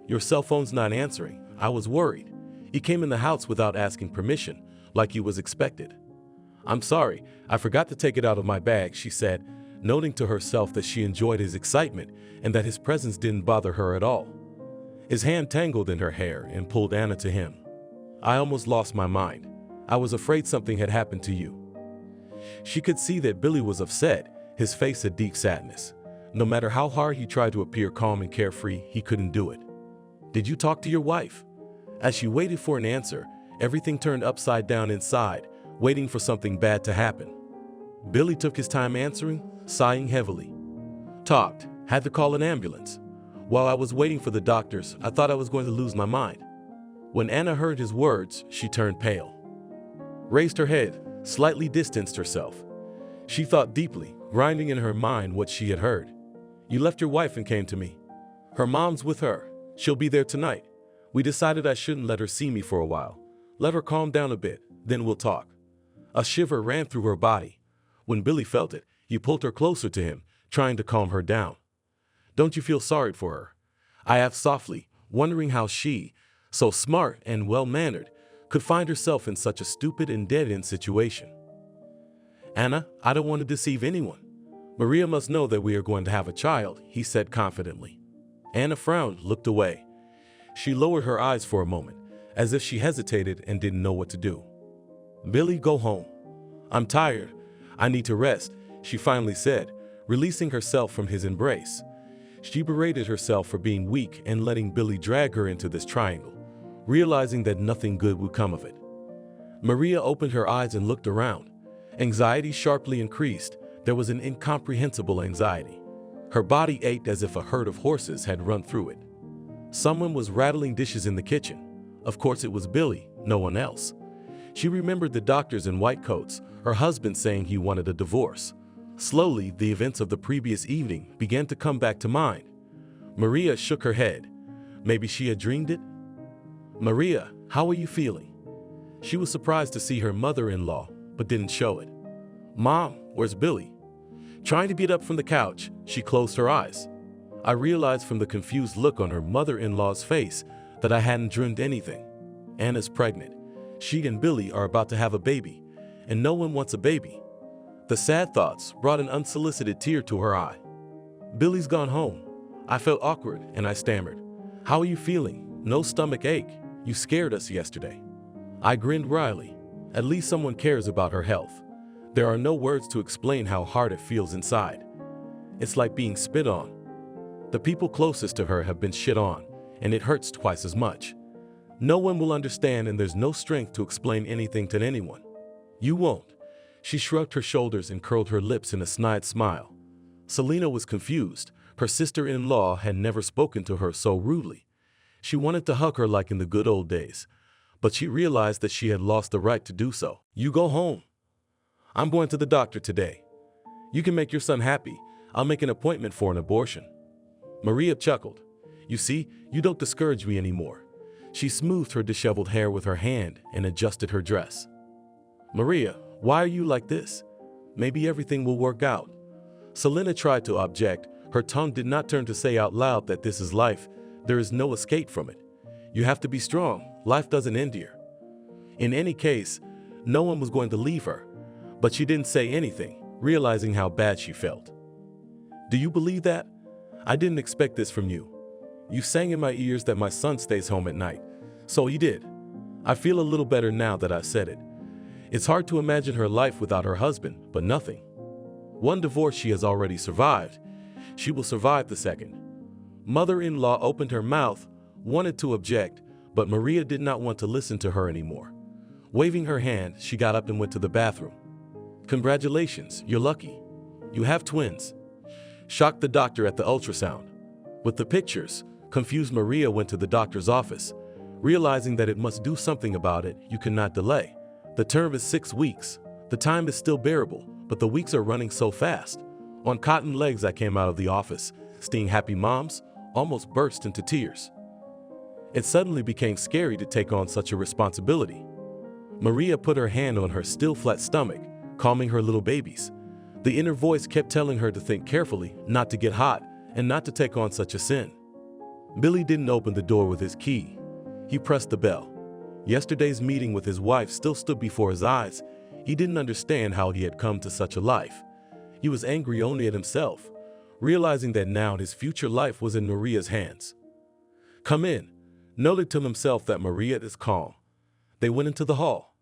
"Your cell phone's not answering. I was worried. He came in the house without asking permission, like he was expected." "I'm sorry, I forgot to take it out of my bag," she said, noting to herself that she enjoyed his excitement and that his presence didn't bother her at all. His hand tangled in her hair and pulled Anna to him. "I almost lost my mind. I was afraid something had happened to you." She could see that Billy was upset, his face a deep sadness. No matter how hard he tried to appear calm and carefree, he couldn't do it. "Did you talk to your wife?" As she waited for an answer, everything turned upside down inside, waiting for something bad to happen. Billy took his time answering, sighing heavily. "Talked. Had to call an ambulance. While I was waiting for the doctors, I thought I was going to lose my mind." When Anna heard his words, she turned pale. Raised her head, slightly distanced herself. She thought deeply, grinding in her mind what she had heard. "You left your wife and came to me. Her mom's with her. She'll be there tonight. We decided I shouldn't let her see me for a while. Let her calm down a bit, then we'll talk." A shiver ran through her body. When Billy felt it, he pulled her closer to him, trying to calm her down. "Don't you feel sorry for her?" I asked softly, wondering how she, so smart and well-mannered, could find herself in such a stupid and dead-end situation. "Anna, I don't want to deceive anyone. Maria must know that we are going to have a child," he said confidently. Anna frowned, looked away. She lowered her eyes for a moment, as if she hesitated and didn't know what to do. "Billy, go home. I'm tired. I need to rest," she finally said, releasing herself from his embrace. She berated herself for being weak and letting Billy drag her into this triangle, realizing that nothing good would come of it. Maria opened her eyes and looked around. Anxiety sharply increased. There was an incomprehensible anxiety. Her body ached as if a herd of horses had run through it. Someone was rattling dishes in the kitchen. Of course it was Billy, no one else. She remembered the doctors in white coats, her husband saying he wanted a divorce. Slowly, the events of the previous evening began to come back to mind. Maria shook her head. Maybe she had dreamed it? "Maria, how are you feeling?" She was surprised to see her mother-in-law, but didn't show it. "Mom, where's Billy?" Trying to get up from the couch, she closed her eyes. I realized from the confused look on her mother-in-law's face that I hadn't dreamed anything. Anna's pregnant. She and Billy are about to have a baby, and no one wants a baby. The sad thoughts brought an unsolicited tear to her eye. "Billy's gone home." I felt awkward and I stammered. "How are you feeling? No stomach ache? You scared us yesterday." I grinned wryly. At least someone cares about her health. There are no words to explain how hard it feels inside. It's like being spit on. The people closest to her have been shit on, and it hurts twice as much. No one will understand, and there's no strength to explain anything to anyone. "You won't." She shrugged her shoulders and curled her lips in a snide smile. Selena was confused. Her sister-in-law had never spoken to her so rudely. She wanted to hug her like in the good old days, but she realized that she had lost the right to do so. "You go home. I'm going to the doctor today. You can make your son happy. I'll make an appointment for an abortion." Maria chuckled. "You see, you don't discourage me anymore." She smoothed her disheveled hair with her hand and adjusted her dress. "Maria, why are you like this? Maybe everything will work out." Selena tried to object. Her tongue did not turn to say out loud that this is life. There is no escape from it. You have to be strong. Life doesn't end here. In any case, no one was going to leave her, but she didn't say anything, realizing how bad she felt. "Do you believe that? I didn't expect this from you. You sang in my ears that my son stays home at night, so he did. I feel a little better now that I've said it. It's hard to imagine her life without her husband, but nothing. One divorce she has already survived. She will survive the second." Mother-in-law opened her mouth, wanted to object, but Maria did not want to listen to her anymore. Waving her hand, she got up and went to the bathroom. "Congratulations, you're lucky. You have twins," shocked the doctor at the ultrasound. With the pictures, confused Maria went to the doctor's office. Realizing that it must do something about it, you cannot delay. The term is 6 weeks. The time is still bearable, but the weeks are running so fast. On cotton legs I came out of the office, seeing happy moms, almost burst into tears. It suddenly became scary to take on such a responsibility. Maria put her hand on her still flat stomach, calming her little babies. The inner voice kept telling her to think carefully, not to get hot, and not to take on such a sin. Billy didn't open the door with his key. He pressed the bell. Yesterday's meeting with his wife still stood before his eyes. He didn't understand how he had come to such a life. He was angry only at himself, realizing that now his future life was in Maria's hands. "Come in," noted to himself that Maria is calm. They went into the hall.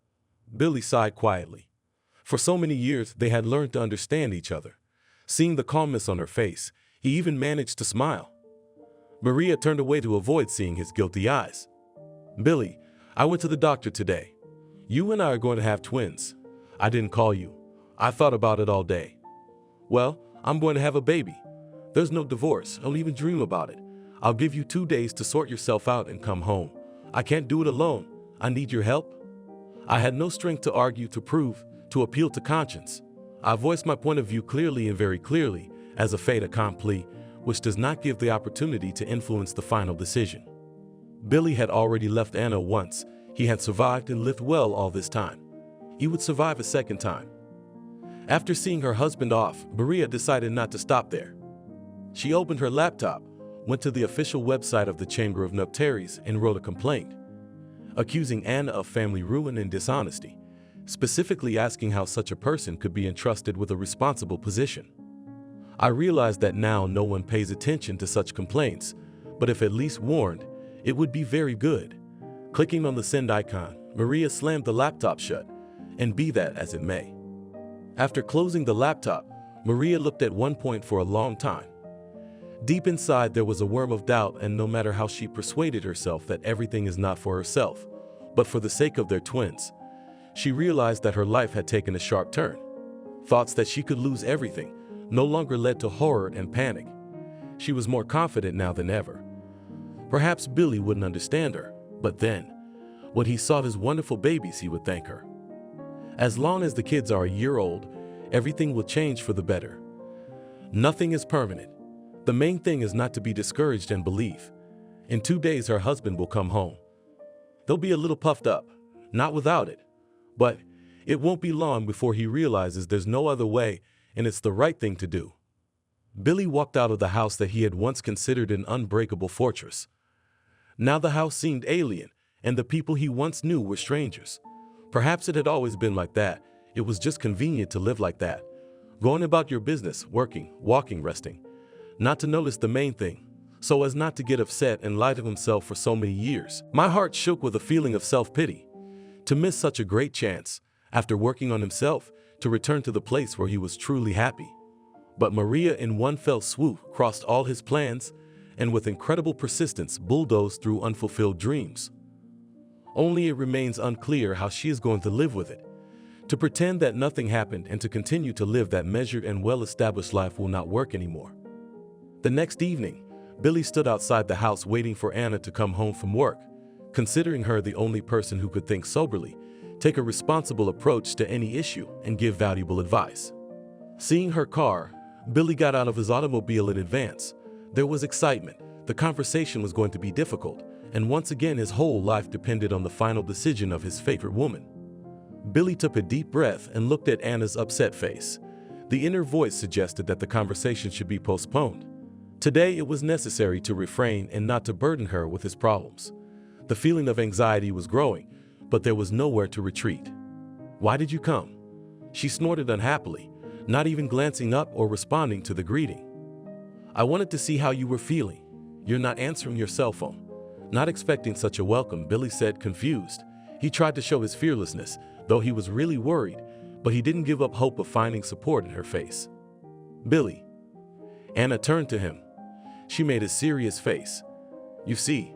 Billy sighed quietly. For so many years, they had learned to understand each other. Seeing the calmness on her face, he even managed to smile. Maria turned away to avoid seeing his guilty eyes. "Billy, I went to the doctor today. You and I are going to have twins. I didn't call you. I thought about it all day. Well, I'm going to have a baby. There's no divorce. Don't even dream about it. I'll give you 2 days to sort yourself out and come home. I can't do it alone. I need your help." I had no strength to argue, to prove, to appeal to conscience. I voiced my point of view clearly and very clearly, as a fait accompli, which does not give the opportunity to influence the final decision. Billy had already left Anna once. He had survived and lived well all this time. He would survive a second time. After seeing her husband off, Maria decided not to stop there. She opened her laptop, went to the official website of the Chamber of Nuptiaries and wrote a complaint, accusing Anna of family ruin and dishonesty. specifically asking how such a person could be entrusted with a responsible position. I realize that now no one pays attention to such complaints, but if at least warned, it would be very good. Clicking on the send icon, Maria slammed the laptop shut, and be that as it may. After closing the laptop, Maria looked at one point for a long time. Deep inside there was a worm of doubt, and no matter how she persuaded herself that everything is not for herself, but for the sake of their twins, she realized that her life had taken a sharp turn. Thoughts that she could lose everything no longer led to horror and panic. She was more confident now than ever. Perhaps Billy wouldn't understand her, but then, when he saw his wonderful babies, he would thank her. As long as the kids are a year old, everything will change for the better. Nothing is permanent. The main thing is not to be discouraged and believe. In 2 days, her husband will come home. They'll be a little puffed up, not without it, but it won't be long before he realizes there's no other way and it's the right thing to do. Billy walked out of the house that he had once considered an unbreakable fortress. Now the house seemed alien, and the people he once knew were strangers. Perhaps it had always been like that. It was just convenient to live like that. Going about your business, working, walking, resting. Not to notice the main thing, so as not to get upset and lie to himself for so many years. My heart shook with a feeling of self-pity. To miss such a great chance, after working on himself, to return to the place where he was truly happy. But Maria in one fell swoop crossed all his plans and with incredible persistence bulldozed through unfulfilled dreams. Only it remains unclear how she is going to live with it. To pretend that nothing happened and to continue to live that measured and well-established life will not work anymore. The next evening, Billy stood outside the house waiting for Anna to come home from work, considering her the only person who could think soberly, take a responsible approach to any issue, and give valuable advice. Seeing her car, Billy got out of his automobile in advance. There was excitement. The conversation was going to be difficult, and once again his whole life depended on the final decision of his favorite woman. Billy took a deep breath and looked at Anna's upset face. The inner voice suggested that the conversation should be postponed. Today it was necessary to refrain and not to burden her with his problems. The feeling of anxiety was growing, but there was nowhere to retreat. "Why did you come?" She snorted unhappily, not even glancing up or responding to the greeting. "I wanted to see how you were feeling. You're not answering your cell phone." Not expecting such a welcome, Billy said, confused. He tried to show his fearlessness, though he was really worried, but he didn't give up hope of finding support in her face. "Billy." Anna turned to him. She made a serious face. "You see,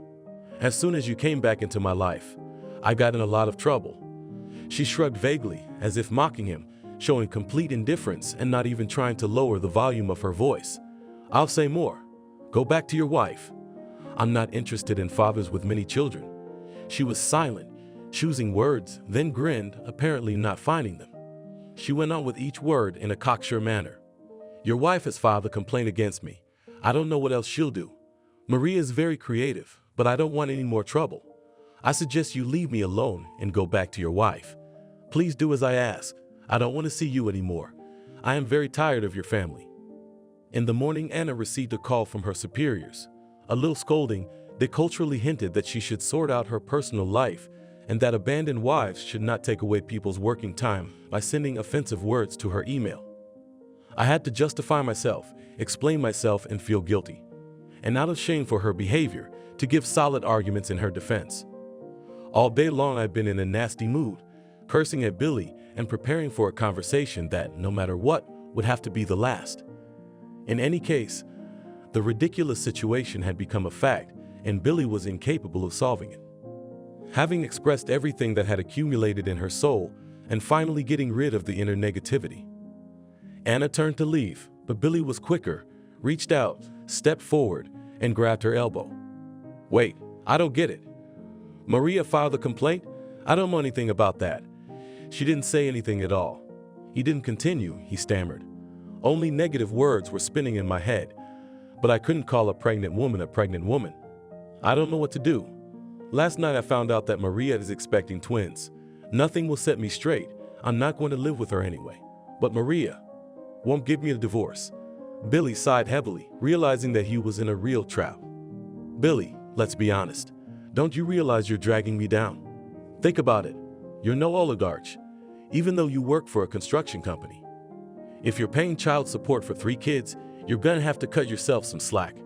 as soon as you came back into my life, I got in a lot of trouble." She shrugged vaguely, as if mocking him, showing complete indifference and not even trying to lower the volume of her voice. "I'll say more. Go back to your wife. I'm not interested in fathers with many children." She was silent, choosing words, then grinned, apparently not finding them. She went on with each word in a cocksure manner. "Your wife has filed a complaint against me. I don't know what else she'll do. Maria is very creative, but I don't want any more trouble. I suggest you leave me alone and go back to your wife. Please do as I ask. I don't want to see you anymore. I am very tired of your family." In the morning, Anna received a call from her superiors. A little scolding, they culturally hinted that she should sort out her personal life and that abandoned wives should not take away people's working time by sending offensive words to her email. I had to justify myself, explain myself, and feel guilty. And out of shame for her behavior, to give solid arguments in her defense. All day long I've been in a nasty mood, cursing at Billy and preparing for a conversation that, no matter what, would have to be the last. In any case, the ridiculous situation had become a fact, and Billy was incapable of solving it. Having expressed everything that had accumulated in her soul, and finally getting rid of the inner negativity, Anna turned to leave, but Billy was quicker, reached out, stepped forward, and grabbed her elbow. "Wait, I don't get it. Maria filed a complaint? I don't know anything about that. She didn't say anything at all." He didn't continue, he stammered. "Only negative words were spinning in my head, but I couldn't call a pregnant woman a pregnant woman. I don't know what to do. Last night I found out that Maria is expecting twins. Nothing will set me straight. I'm not going to live with her anyway. But Maria won't give me a divorce." Billy sighed heavily, realizing that he was in a real trap. "Billy, let's be honest. Don't you realize you're dragging me down? Think about it. You're no oligarch. even though you work for a construction company. If you're paying child support for 3 kids, you're gonna have to cut yourself some slack.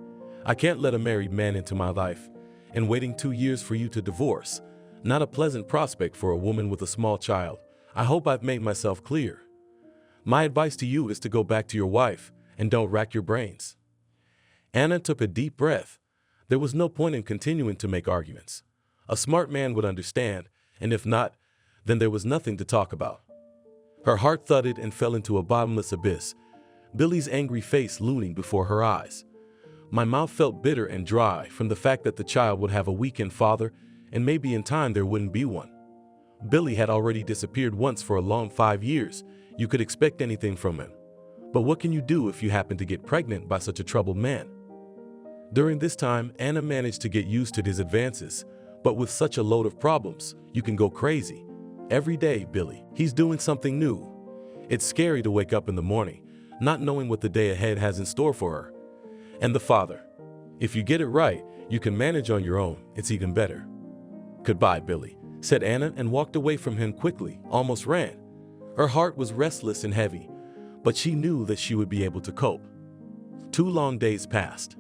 I can't let a married man into my life, and waiting 2 years for you to divorce, not a pleasant prospect for a woman with a small child. I hope I've made myself clear. My advice to you is to go back to your wife and don't rack your brains." Anna took a deep breath. There was no point in continuing to make arguments. A smart man would understand, and if not, then there was nothing to talk about. Her heart thudded and fell into a bottomless abyss, Billy's angry face looming before her eyes. My mouth felt bitter and dry from the fact that the child would have a weekend father, and maybe in time there wouldn't be one. Billy had already disappeared once for a long 5 years. You could expect anything from him. But what can you do if you happen to get pregnant by such a troubled man? During this time, Anna managed to get used to his advances, but with such a load of problems, you can go crazy. Every day, Billy, he's doing something new. It's scary to wake up in the morning, not knowing what the day ahead has in store for her. And the father. If you get it right, you can manage on your own. It's even better. "Goodbye, Billy," said Anna and walked away from him quickly, almost ran. Her heart was restless and heavy, but she knew that she would be able to cope. 2 long days passed.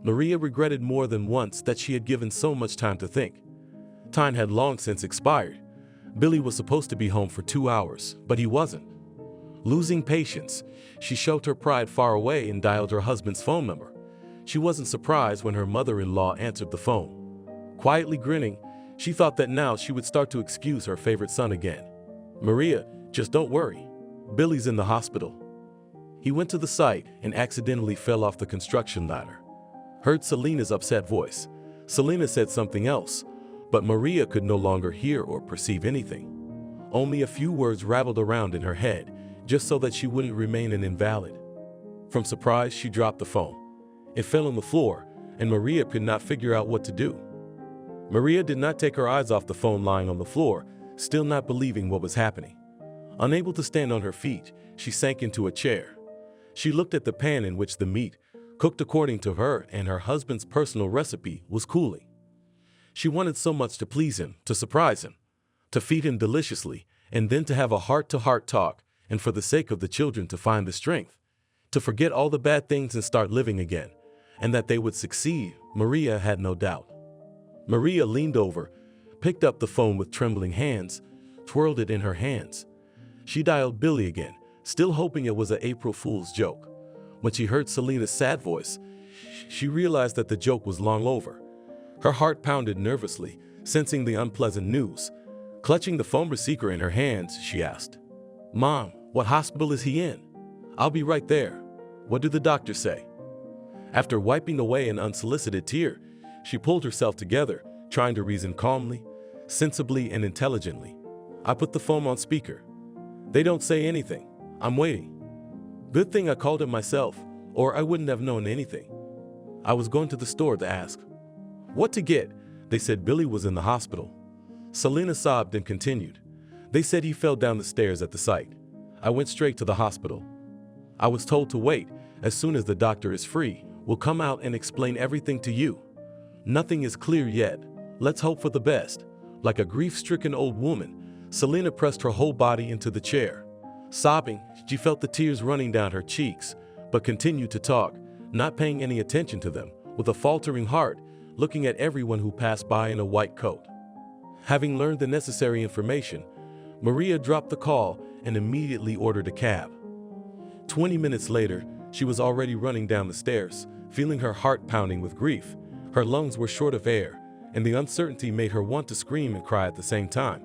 Maria regretted more than once that she had given so much time to think. Time had long since expired. Billy was supposed to be home for 2 hours, but he wasn't. Losing patience, she shoved her pride far away and dialed her husband's phone number. She wasn't surprised when her mother-in-law answered the phone. Quietly grinning, she thought that now she would start to excuse her favorite son again. "Maria, just don't worry. Billy's in the hospital." He went to the site and accidentally fell off the construction ladder. Heard Selena's upset voice. Selena said something else, but Maria could no longer hear or perceive anything. Only a few words rattled around in her head, just so that she wouldn't remain an invalid. From surprise, she dropped the phone. It fell on the floor, and Maria could not figure out what to do. Maria did not take her eyes off the phone lying on the floor, still not believing what was happening. Unable to stand on her feet, she sank into a chair. She looked at the pan in which the meat, cooked according to her and her husband's personal recipe, was cooling. She wanted so much to please him, to surprise him, to feed him deliciously, and then to have a heart-to-heart talk, and for the sake of the children to find the strength, to forget all the bad things and start living again, and that they would succeed, Maria had no doubt. Maria leaned over, picked up the phone with trembling hands, twirled it in her hands. She dialed Billy again, still hoping it was an April Fool's joke. When she heard Selena's sad voice, she realized that the joke was long over. Her heart pounded nervously, sensing the unpleasant news. Clutching the phone receiver in her hands, she asked, "Mom, what hospital is he in? I'll be right there. What did the doctor say?" After wiping away an unsolicited tear, she pulled herself together, trying to reason calmly, sensibly, and intelligently. "I put the phone on speaker. They don't say anything. I'm waiting. Good thing I called him myself, or I wouldn't have known anything. I was going to the store to ask what to get. They said Billy was in the hospital." Selena sobbed and continued. "They said he fell down the stairs at the site. I went straight to the hospital. I was told to wait. As soon as the doctor is free, we'll come out and explain everything to you. Nothing is clear yet. Let's hope for the best." Like a grief-stricken old woman, Selena pressed her whole body into the chair. Sobbing, she felt the tears running down her cheeks, but continued to talk, not paying any attention to them, with a faltering heart, looking at everyone who passed by in a white coat. Having learned the necessary information, Maria dropped the call and immediately ordered a cab. 20 minutes later, she was already running down the stairs, feeling her heart pounding with grief. Her lungs were short of air, and the uncertainty made her want to scream and cry at the same time.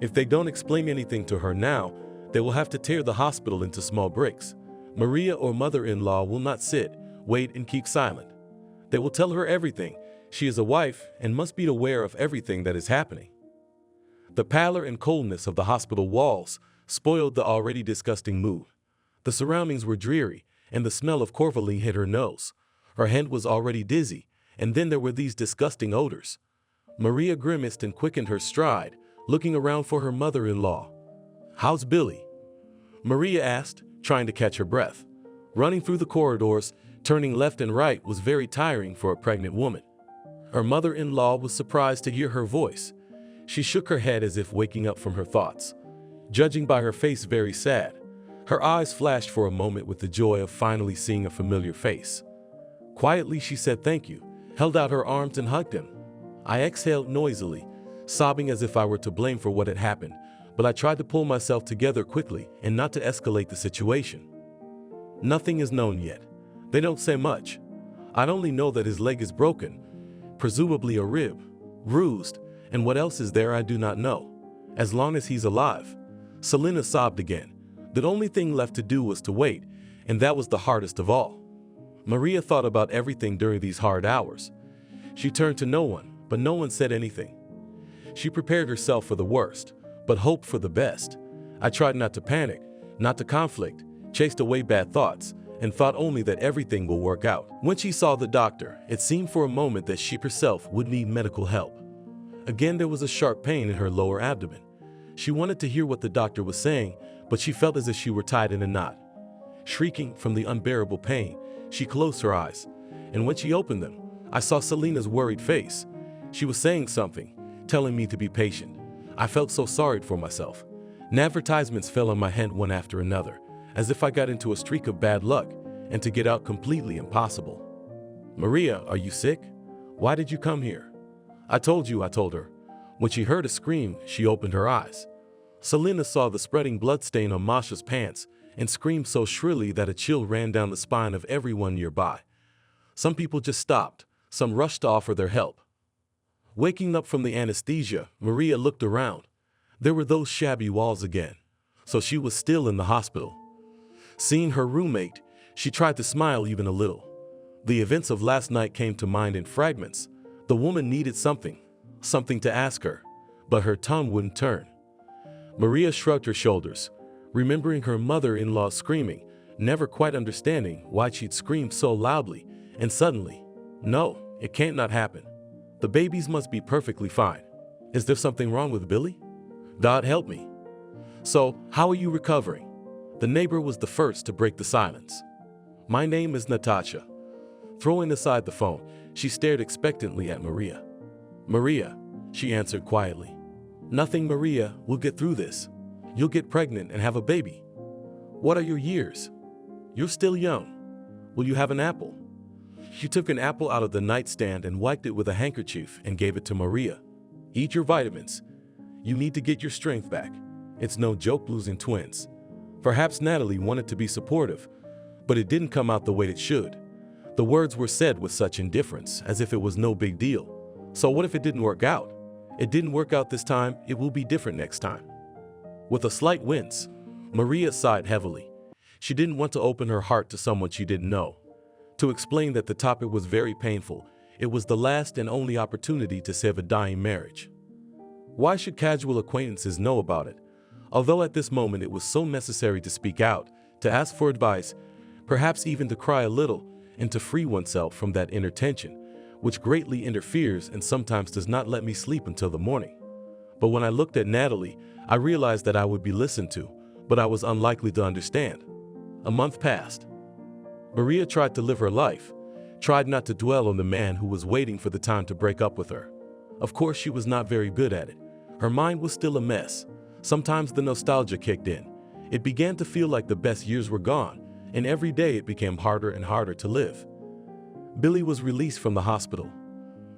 If they don't explain anything to her now, they will have to tear the hospital into small bricks. Maria or mother-in-law will not sit, wait, and keep silent. They will tell her everything. She is a wife and must be aware of everything that is happening. The pallor and coldness of the hospital walls spoiled the already disgusting mood. The surroundings were dreary, and the smell of Corvaline hit her nose. Her head was already dizzy, and then there were these disgusting odors. Maria grimaced and quickened her stride, looking around for her mother-in-law. "How's Billy?" Maria asked, trying to catch her breath. Running through the corridors, turning left and right was very tiring for a pregnant woman. Her mother-in-law was surprised to hear her voice. She shook her head as if waking up from her thoughts. judging by her face very sad. Her eyes flashed for a moment with the joy of finally seeing a familiar face. Quietly, she said thank you, held out her arms and hugged him. I exhaled noisily, sobbing as if I were to blame for what had happened, but I tried to pull myself together quickly and not to escalate the situation. Nothing is known yet. They don't say much. I only know that his leg is broken, presumably a rib, bruised, and what else is there I do not know. As long as he's alive. Selena sobbed again. The only thing left to do was to wait, and that was the hardest of all. Maria thought about everything during these hard hours. She turned to no one, but no one said anything. She prepared herself for the worst, but hoped for the best. I tried not to panic, not to conflict, chased away bad thoughts, and thought only that everything will work out. When she saw the doctor, it seemed for a moment that she herself would need medical help. Again, there was a sharp pain in her lower abdomen. She wanted to hear what the doctor was saying, but she felt as if she were tied in a knot. Shrieking from the unbearable pain, she closed her eyes, and when she opened them, I saw Selena's worried face. She was saying something, telling me to be patient. I felt so sorry for myself. Advertisements fell on my head one after another, as if I got into a streak of bad luck, and to get out completely impossible. Maria, are you sick? Why did you come here? I told her. When she heard a scream, she opened her eyes. Selena saw the spreading bloodstain on Masha's pants and screamed so shrilly that a chill ran down the spine of everyone nearby. Some people just stopped, some rushed to offer their help. Waking up from the anesthesia, Maria looked around. There were those shabby walls again, so she was still in the hospital. Seeing her roommate, she tried to smile even a little. The events of last night came to mind in fragments. The woman needed something to ask her, but her tongue wouldn't turn. Maria shrugged her shoulders, remembering her mother-in-law screaming, never quite understanding why she'd screamed so loudly, and suddenly, no, it can't not happen. The babies must be perfectly fine. Is there something wrong with Billy? God help me. So, how are you recovering? The neighbor was the first to break the silence. My name is Natasha. Throwing aside the phone, she stared expectantly at Maria. Maria, she answered quietly. Nothing, Maria, we'll get through this. You'll get pregnant and have a baby. What are your years? You're still young. Will you have an apple? She took an apple out of the nightstand and wiped it with a handkerchief and gave it to Maria. Eat your vitamins. You need to get your strength back. It's no joke losing twins. Perhaps Natalie wanted to be supportive, but it didn't come out the way it should. The words were said with such indifference, as if it was no big deal. So what if it didn't work out? It didn't work out this time, it will be different next time. With a slight wince, Maria sighed heavily. She didn't want to open her heart to someone she didn't know. To explain that the topic was very painful, it was the last and only opportunity to save a dying marriage. Why should casual acquaintances know about it? Although at this moment it was so necessary to speak out, to ask for advice, perhaps even to cry a little, and to free oneself from that inner tension, which greatly interferes and sometimes does not let me sleep until the morning. But when I looked at Natalie, I realized that I would be listened to, but I was unlikely to understand. A month passed. Maria tried to live her life, tried not to dwell on the man who was waiting for the time to break up with her. Of course, she was not very good at it. Her mind was still a mess. Sometimes the nostalgia kicked in. It began to feel like the best years were gone, and every day it became harder and harder to live. Billy was released from the hospital.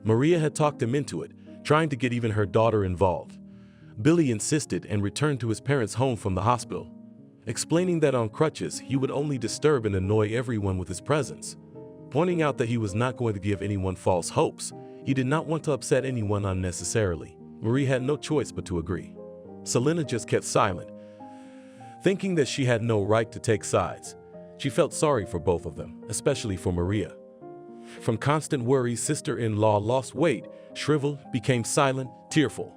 Maria had talked him into it, trying to get even her daughter involved. Billy insisted and returned to his parents' home from the hospital, explaining that on crutches he would only disturb and annoy everyone with his presence. Pointing out that he was not going to give anyone false hopes, he did not want to upset anyone unnecessarily. Maria had no choice but to agree. Selena just kept silent, thinking that she had no right to take sides. She felt sorry for both of them, especially for Maria. From constant worry, sister-in-law lost weight, shriveled, became silent, tearful.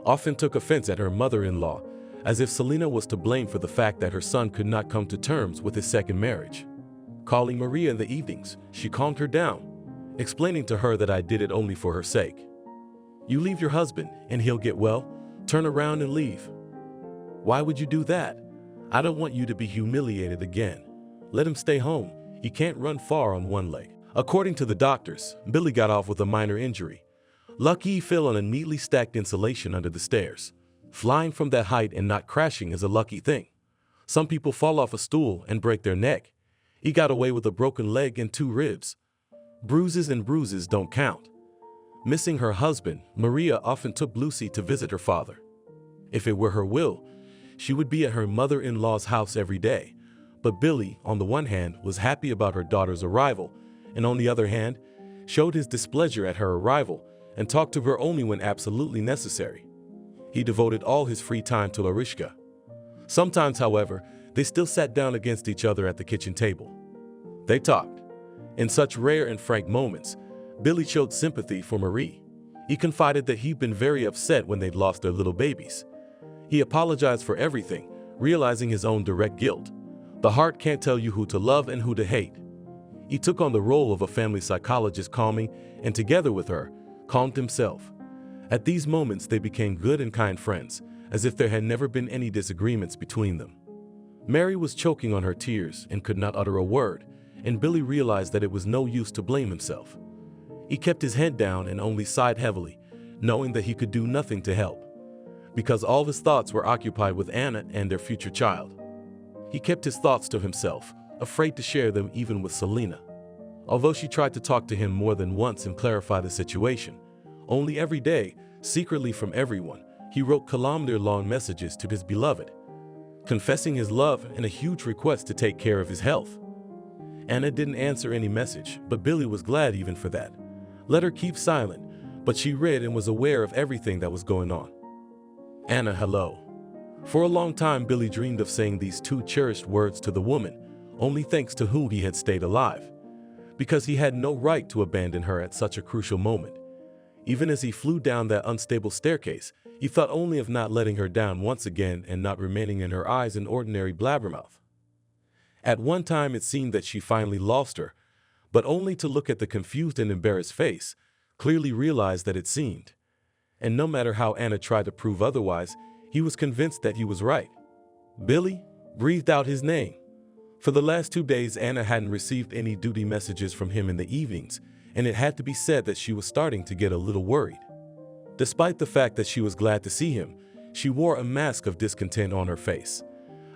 Often took offense at her mother-in-law, as if Selena was to blame for the fact that her son could not come to terms with his second marriage. Calling Maria in the evenings, she calmed her down, explaining to her that I did it only for her sake. You leave your husband and he'll get well, turn around and leave. Why would you do that? I don't want you to be humiliated again. Let him stay home. He can't run far on one leg. According to the doctors, Billy got off with a minor injury. Lucky he fell on a neatly stacked insulation under the stairs. Flying from that height and not crashing is a lucky thing. Some people fall off a stool and break their neck. He got away with a broken leg and 2 ribs. Bruises and bruises don't count. Missing her husband, Maria often took Lucy to visit her father. If it were her will, she would be at her mother-in-law's house every day. But Billy, on the one hand, was happy about her daughter's arrival, and on the other hand, showed his displeasure at her arrival and talked to her only when absolutely necessary. He devoted all his free time to Larishka. Sometimes, however, they still sat down against each other at the kitchen table. They talked. In such rare and frank moments, Billy showed sympathy for Marie. He confided that he'd been very upset when they'd lost their little babies. He apologized for everything, realizing his own direct guilt. The heart can't tell you who to love and who to hate. He took on the role of a family psychologist, calming, and together with her, calmed himself. At these moments, they became good and kind friends, as if there had never been any disagreements between them. Mary was choking on her tears and could not utter a word, and Billy realized that it was no use to blame himself. He kept his head down and only sighed heavily, knowing that he could do nothing to help, because all his thoughts were occupied with Anna and their future child. He kept his thoughts to himself, afraid to share them even with Selena. Although she tried to talk to him more than once and clarify the situation, only every day, secretly from everyone, he wrote kilometer-long messages to his beloved, confessing his love and a huge request to take care of his health. Anna didn't answer any message, but Billy was glad even for that. Let her keep silent, but she read and was aware of everything that was going on. Anna, hello. For a long time, Billy dreamed of saying these 2 cherished words to the woman, only thanks to whom he had stayed alive, because he had no right to abandon her at such a crucial moment. Even as he flew down that unstable staircase, he thought only of not letting her down once again and not remaining in her eyes an ordinary blabbermouth. At one time it seemed that she finally lost her, but only to look at the confused and embarrassed face, clearly realized that it seemed. And no matter how Anna tried to prove otherwise, he was convinced that he was right. Billy breathed out his name. For the last 2 days, Anna hadn't received any duty messages from him in the evenings, and it had to be said that she was starting to get a little worried. Despite the fact that she was glad to see him, she wore a mask of discontent on her face.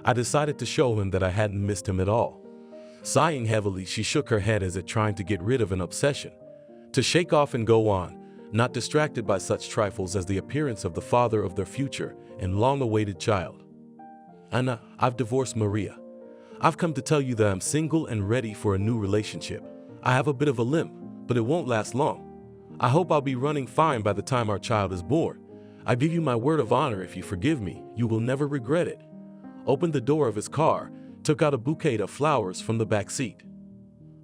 I decided to show him that I hadn't missed him at all. Sighing heavily, she shook her head as if trying to get rid of an obsession, to shake off and go on, not distracted by such trifles as the appearance of the father of their future and long-awaited child. Anna, I've divorced Maria. I've come to tell you that I'm single and ready for a new relationship. I have a bit of a limp, but it won't last long. I hope I'll be running fine by the time our child is born. I give you my word of honor, if you forgive me, you will never regret it. Opened the door of his car, took out a bouquet of flowers from the back seat.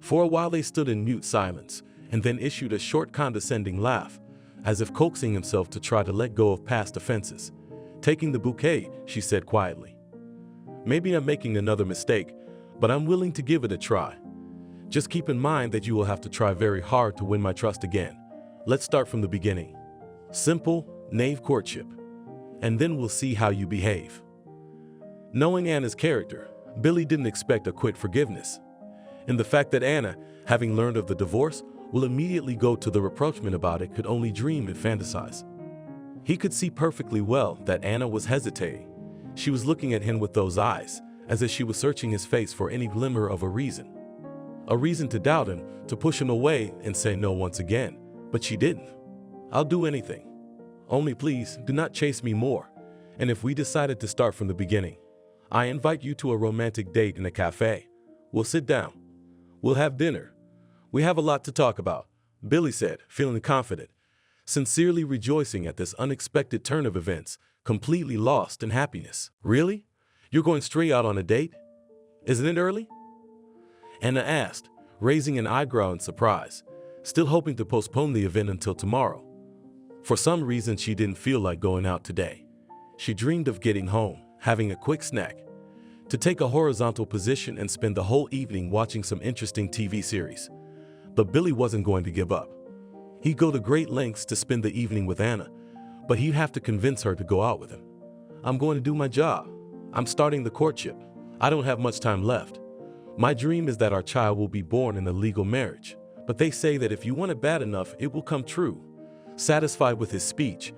For a while they stood in mute silence, and then issued a short condescending laugh, as if coaxing himself to try to let go of past offenses. Taking the bouquet, she said quietly, "Maybe I'm making another mistake, but I'm willing to give it a try. Just keep in mind that you will have to try very hard to win my trust again. Let's start from the beginning. Simple, naive courtship. And then we'll see how you behave." Knowing Anna's character, Billy didn't expect a quick forgiveness. And the fact that Anna, having learned of the divorce, will immediately go to the rapprochement about it could only dream and fantasize. He could see perfectly well that Anna was hesitating. She was looking at him with those eyes, as if she was searching his face for any glimmer of a reason. A reason to doubt him, to push him away and say no once again. But she didn't. "I'll do anything. Only please, do not chase me more. And if we decided to start from the beginning, I invite you to a romantic date in a cafe. We'll sit down. We'll have dinner. We have a lot to talk about," Billy said, feeling confident, sincerely rejoicing at this unexpected turn of events, completely lost in happiness. "Really? You're going straight out on a date? Isn't it early?" Anna asked, raising an eyebrow in surprise, still hoping to postpone the event until tomorrow. For some reason, she didn't feel like going out today. She dreamed of getting home, having a quick snack, to take a horizontal position and spend the whole evening watching some interesting TV series. But Billy wasn't going to give up. He'd go to great lengths to spend the evening with Anna, but he'd have to convince her to go out with him. "I'm going to do my job. I'm starting the courtship. I don't have much time left. My dream is that our child will be born in a legal marriage, but they say that if you want it bad enough, it will come true." Satisfied with his speech,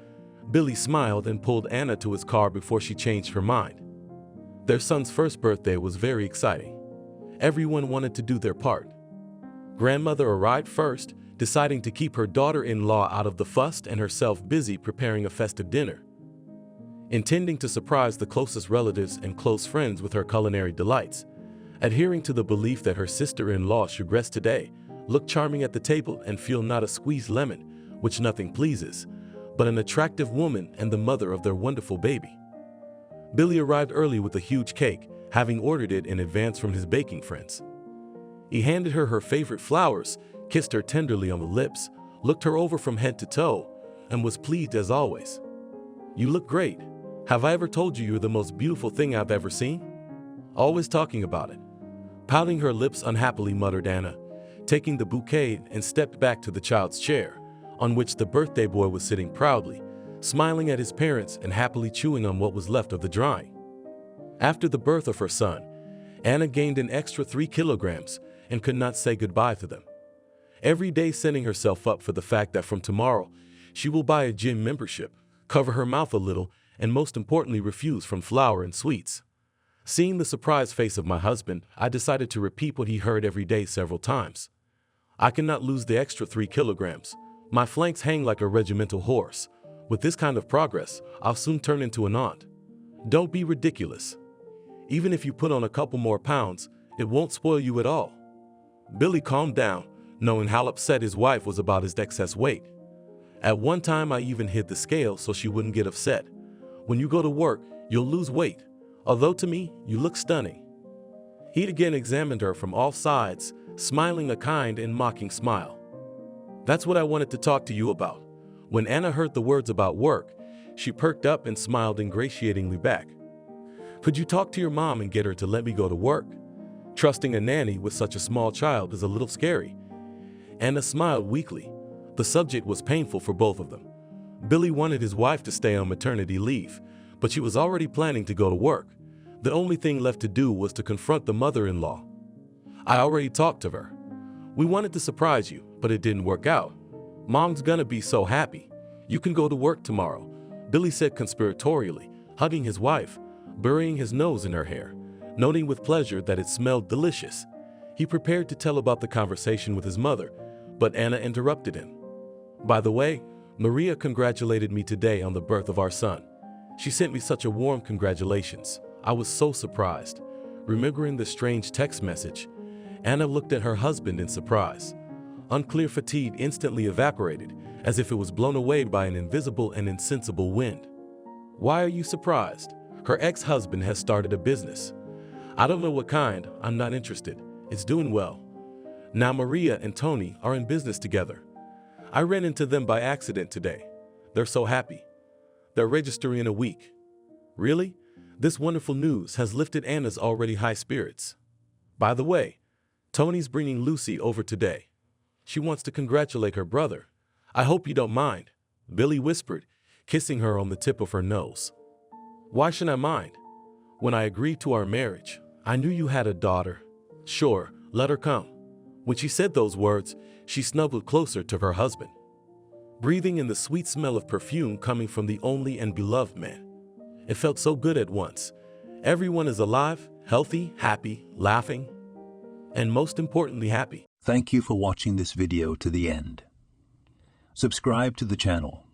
Billy smiled and pulled Anna to his car before she changed her mind. Their son's first birthday was very exciting. Everyone wanted to do their part. Grandmother arrived first, deciding to keep her daughter-in-law out of the fuss and herself busy preparing a festive dinner. Intending to surprise the closest relatives and close friends with her culinary delights, adhering to the belief that her sister-in-law should rest today, look charming at the table and feel not a squeezed lemon, which nothing pleases, but an attractive woman and the mother of their wonderful baby. Billy arrived early with a huge cake, having ordered it in advance from his baking friends. He handed her her favorite flowers, kissed her tenderly on the lips, looked her over from head to toe, and was pleased as always. "You look great. Have I ever told you you're the most beautiful thing I've ever seen?" "Always talking about it." Pouting her lips unhappily muttered Anna, taking the bouquet and stepped back to the child's chair, on which the birthday boy was sitting proudly, smiling at his parents and happily chewing on what was left of the drawing. After the birth of her son, Anna gained an extra 3 kilograms and could not say goodbye to them. Every day setting herself up for the fact that from tomorrow she will buy a gym membership, cover her mouth a little, and most importantly refuse from flour and sweets. Seeing the surprised face of my husband, I decided to repeat what he heard every day several times. "I cannot lose the extra 3 kilograms. My flanks hang like a regimental horse. With this kind of progress, I'll soon turn into an aunt. Don't be ridiculous. Even if you put on a couple more pounds, it won't spoil you at all." Billy calmed down, knowing how upset his wife was about his excess weight. "At one time, I even hid the scale so she wouldn't get upset. When you go to work, you'll lose weight. Although to me, you look stunning." He again examined her from all sides, smiling a kind and mocking smile. "That's what I wanted to talk to you about." When Anna heard the words about work, she perked up and smiled ingratiatingly back. "Could you talk to your mom and get her to let me go to work? Trusting a nanny with such a small child is a little scary." Anna smiled weakly. The subject was painful for both of them. Billy wanted his wife to stay on maternity leave, but she was already planning to go to work. The only thing left to do was to confront the mother-in-law. "I already talked to her. We wanted to surprise you, but it didn't work out. Mom's gonna be so happy. You can go to work tomorrow," Billy said conspiratorially, hugging his wife, burying his nose in her hair, noting with pleasure that it smelled delicious. He prepared to tell about the conversation with his mother, but Anna interrupted him. "By the way, Maria congratulated me today on the birth of our son. She sent me such a warm congratulations. I was so surprised." Remembering the strange text message, Anna looked at her husband in surprise. Unclear fatigue instantly evaporated, as if it was blown away by an invisible and insensible wind. "Why are you surprised? Her ex-husband has started a business. I don't know what kind, I'm not interested. It's doing well. Now Maria and Tony are in business together. I ran into them by accident today. They're so happy. They're registering in a week." Really? This wonderful news has lifted Anna's already high spirits. "By the way, Tony's bringing Lucy over today. She wants to congratulate her brother. I hope you don't mind," Billy whispered, kissing her on the tip of her nose. "Why should I mind? When I agreed to our marriage, I knew you had a daughter. Sure, let her come." When she said those words, she snuggled closer to her husband, breathing in the sweet smell of perfume coming from the only and beloved man. It felt so good at once. Everyone is alive, healthy, happy, laughing, and most importantly, happy. Thank you for watching this video to the end. Subscribe to the channel.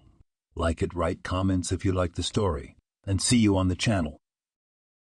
Like it, write comments if you like the story, and see you on the channel.